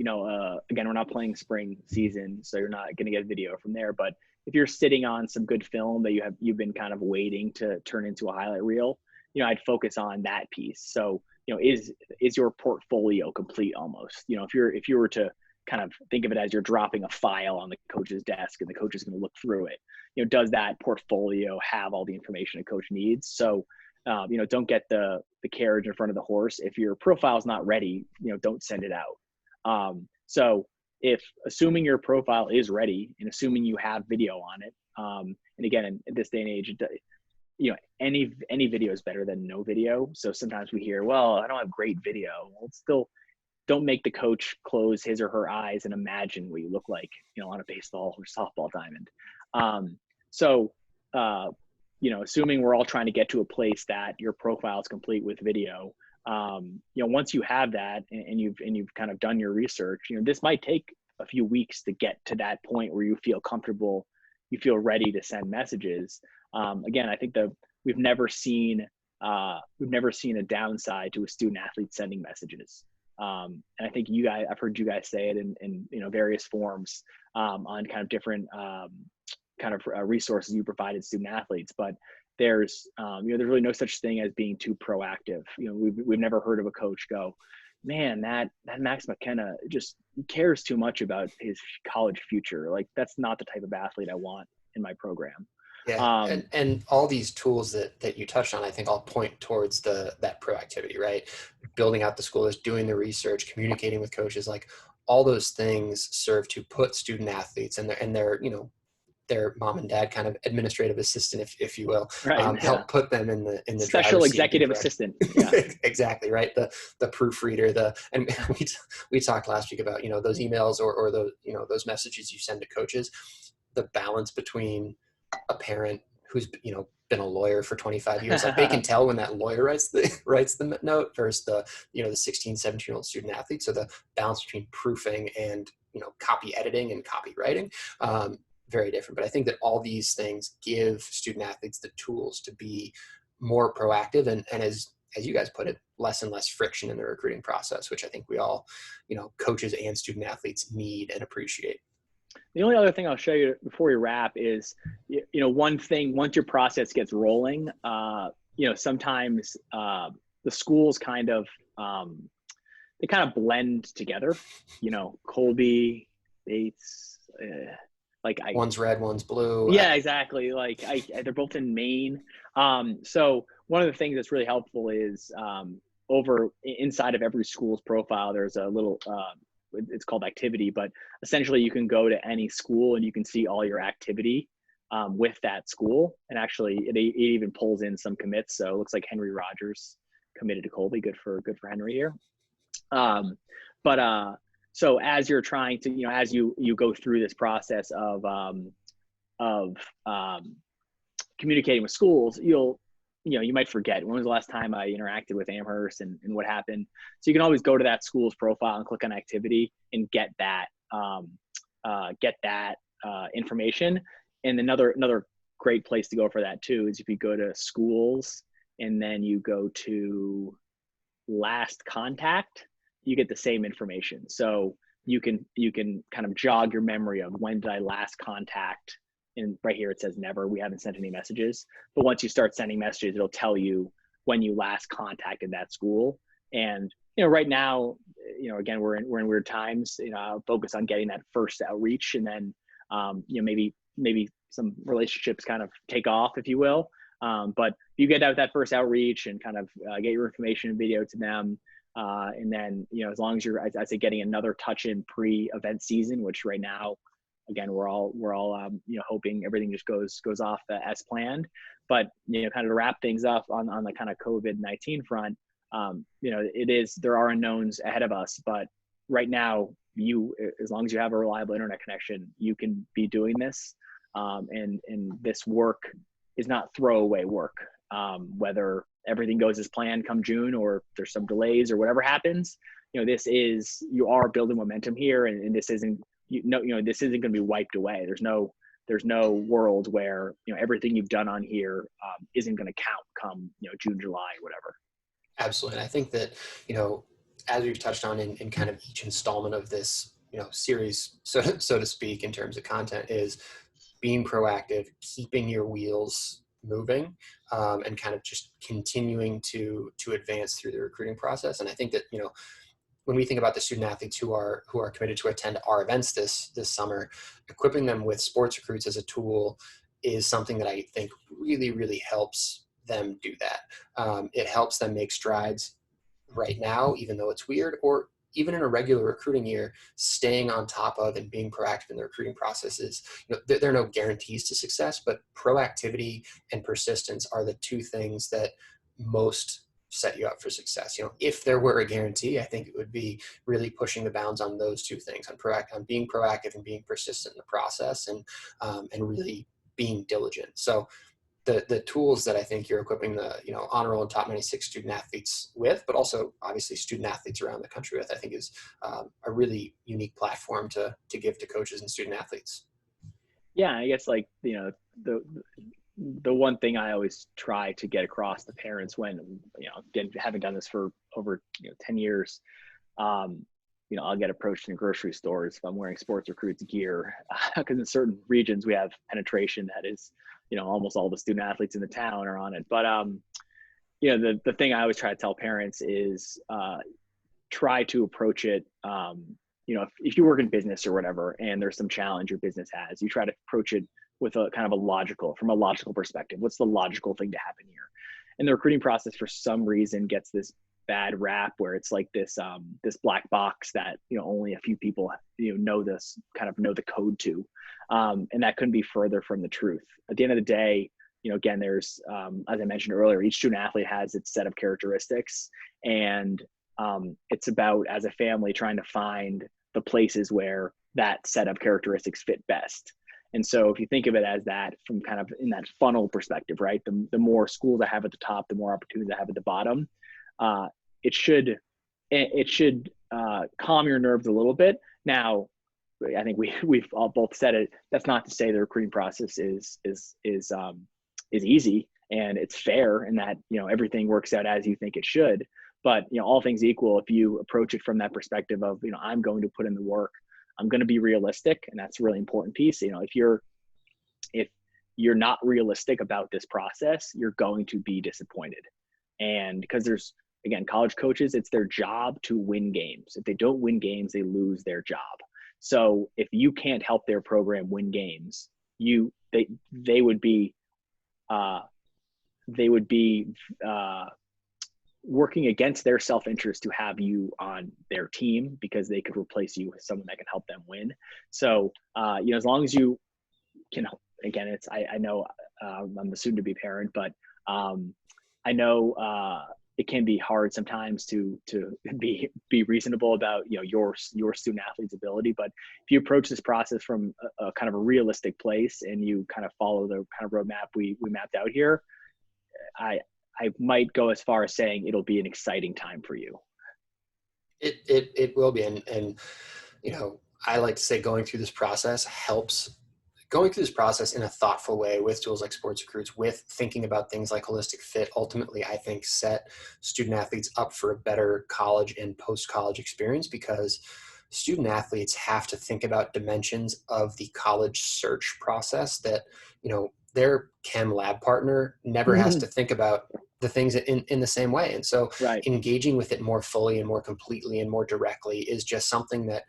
S2: again, we're not playing spring season, so you're not going to get video from there. But if you're sitting on some good film that you've been kind of waiting to turn into a highlight reel, I'd focus on that piece. So, is your portfolio complete almost? If you were to kind of think of it as you're dropping a file on the coach's desk and the coach is going to look through it, does that portfolio have all the information a coach needs? So, don't get the carriage in front of the horse. If your profile is not ready, don't send it out. So if assuming your profile is ready and assuming you have video on it, and again, in this day and age, any video is better than no video. So sometimes we hear, well, I don't have great video. Well, it's still, don't make the coach close his or her eyes and imagine what you look like, on a baseball or softball diamond. Assuming we're all trying to get to a place that your profile is complete with video, once you have that and you've kind of done your research, this might take a few weeks to get to that point where you feel comfortable, you feel ready to send messages. Again, I think we've never seen a downside to a student athlete sending messages. And I think I've heard you guys say it in various forms on kind of different resources you provided student athletes, but there's really no such thing as being too proactive. We've never heard of a coach go, man, that Max McKenna just cares too much about his college future. Like that's not the type of athlete I want in my program.
S1: Yeah, and all these tools that you touched on, I think all point towards that proactivity, right? Building out the school list, doing the research, communicating with coaches, like all those things serve to put student athletes and their their mom and dad kind of administrative assistant, if you will,
S2: Right. Yeah.
S1: help put them in the
S2: Special
S1: driver's seat.
S2: executive assistant. Yeah.
S1: Exactly right. The proofreader. And we talked last week about those emails or the those messages you send to coaches. The balance between a parent who's been a lawyer for 25 years, like they can tell when that lawyer writes the note versus the 16, 17-year-old student athlete. So the balance between proofing and copy editing and copywriting, very different. But I think that all these things give student athletes the tools to be more proactive and as you guys put it, less and less friction in the recruiting process, which I think we all, coaches and student athletes need and appreciate.
S2: The only other thing I'll show you before we wrap is, one thing, once your process gets rolling, sometimes the schools kind of, they kind of blend together, Colby, Bates,
S1: one's red, one's blue.
S2: Yeah, exactly. They're both in Maine. So one of the things that's really helpful is over inside of every school's profile, there's a little, it's called activity, but essentially you can go to any school and you can see all your activity with that school. And actually it even pulls in some commits. So it looks like Henry Rogers committed to Colby. Good for Henry here. So as you're trying to, as you go through this process of communicating with schools, you might forget when was the last time I interacted with Amherst and what happened. So you can always go to that school's profile and click on activity and get that information. And another great place to go for that too is if you go to schools and then you go to last contact, you get the same information. So you can kind of jog your memory of when did I last contact. And right here it says never. We haven't sent any messages. But once you start sending messages, it'll tell you when you last contacted that school. And right now, again, we're in weird times. I'll focus on getting that first outreach, and then maybe some relationships kind of take off, if you will. But you get out that first outreach and kind of get your information and video to them. And then, as long as you're, I'd say, getting another touch in pre-event season, which right now, again, we're all hoping everything just goes off as planned. But kind of to wrap things up on the kind of COVID-19 front, there are unknowns ahead of us. But right now, as long as you have a reliable internet connection, you can be doing this. And this work is not throwaway work. Whether everything goes as planned come June or there's some delays or whatever happens, you are building momentum here, and this isn't. This isn't going to be wiped away. There's no world where everything you've done on here isn't going to count come June, July, whatever.
S1: Absolutely. And I think that as we've touched on in kind of each installment of this series, so to speak, in terms of content, is being proactive, keeping your wheels moving, and kind of just continuing to advance through the recruiting process. And I think that when we think about the student athletes who are committed to attend our events this summer, equipping them with SportsRecruits as a tool is something that I think really, really helps them do that. It helps them make strides right now, even though it's weird, or even in a regular recruiting year, staying on top of and being proactive in the recruiting processes. There are no guarantees to success, but proactivity and persistence are the two things that most set you up for success. If there were a guarantee, I think it would be really pushing the bounds on those two things, on being proactive and being persistent in the process, and really being diligent. So the tools that I think you're equipping the honor roll and top 96 student athletes with, but also obviously student athletes around the country with, I think is a really unique platform to give to coaches and student athletes.
S2: Yeah, I guess the one thing I always try to get across to parents when, again, having done this for over 10 years, I'll get approached in grocery stores if I'm wearing SportsRecruits gear, because in certain regions we have penetration that is, almost all the student athletes in the town are on it. But, the thing I always try to tell parents is try to approach it, if you work in business or whatever, and there's some challenge your business has, you try to approach it with a kind of from a logical perspective. What's the logical thing to happen here? And the recruiting process, for some reason, gets this bad rap where it's like this black box that only a few people know the code to. And that couldn't be further from the truth. At the end of the day, again, there's, as I mentioned earlier, each student athlete has its set of characteristics, and it's about, as a family, trying to find the places where that set of characteristics fit best. And so if you think of it as that, from kind of in that funnel perspective, right, the more schools I have at the top, the more opportunities I have at the bottom. It should calm your nerves a little bit. Now, I think we've all both said it. That's not to say the recruiting process is easy and it's fair, and that everything works out as you think it should. But all things equal, if you approach it from that perspective of I'm going to put in the work, I'm going to be realistic, and that's a really important piece. If you're not realistic about this process, you're going to be disappointed. And because there's, again, college coaches, it's their job to win games. If they don't win games, they lose their job. So if you can't help their program win games, they would be working against their self-interest to have you on their team, because they could replace you with someone that can help them win. So as long as you can, again, I know I'm the soon-to-be parent, but I know it can be hard sometimes to be reasonable about your student athlete's ability. But if you approach this process from a kind of a realistic place, and you kind of follow the kind of roadmap we mapped out here, I might go as far as saying it'll be an exciting time for you.
S1: It will be, and I like to say going through this process in a thoughtful way with tools like SportsRecruits, with thinking about things like holistic fit, ultimately, I think, set student athletes up for a better college and post-college experience, because student athletes have to think about dimensions of the college search process that, their chem lab partner never has to think about the things in the same way. And so
S2: Right.
S1: engaging with it more fully and more completely and more directly is just something that,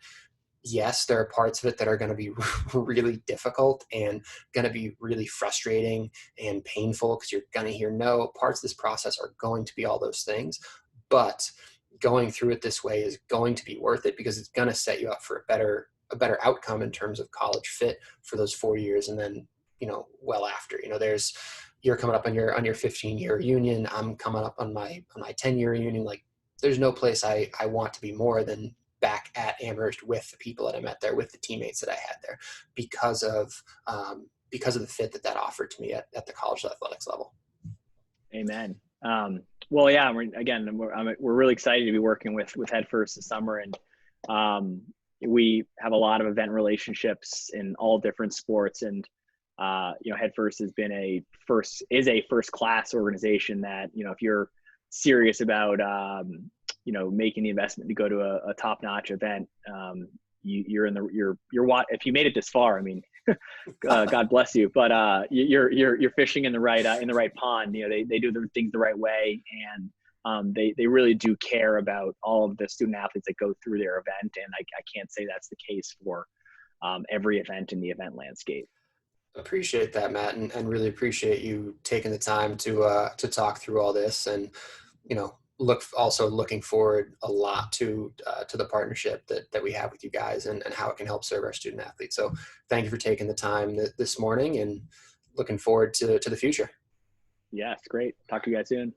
S1: yes, there are parts of it that are going to be really difficult and going to be really frustrating and painful, because you're going to hear no. Parts of this process are going to be all those things, but going through it this way is going to be worth it, because it's going to set you up for a better outcome in terms of college fit for those 4 years. And then, well after, you're coming up on your 15-year union. I'm coming up on my 10-year union. Like, there's no place I want to be more than back at Amherst with the people that I met there, with the teammates that I had there, because of the fit that offered to me at the college athletics level.
S2: Amen. Well, yeah, we're really excited to be working with Head First this summer, and we have a lot of event relationships in all different sports, and Head First has been a first class organization that, if you're serious about making the investment to go to a top-notch event, if you made it this far, I mean, God bless you, but you're fishing in the right pond. They do the things the right way, and they really do care about all of the student athletes that go through their event. And I can't say that's the case for every event in the event landscape.
S1: Appreciate that, Matt, and really appreciate you taking the time to talk through all this, and looking forward a lot to the partnership that we have with you guys, and how it can help serve our student athletes. So thank you for taking the time this morning, and looking forward to the future.
S2: Yes, great. Talk to you guys soon.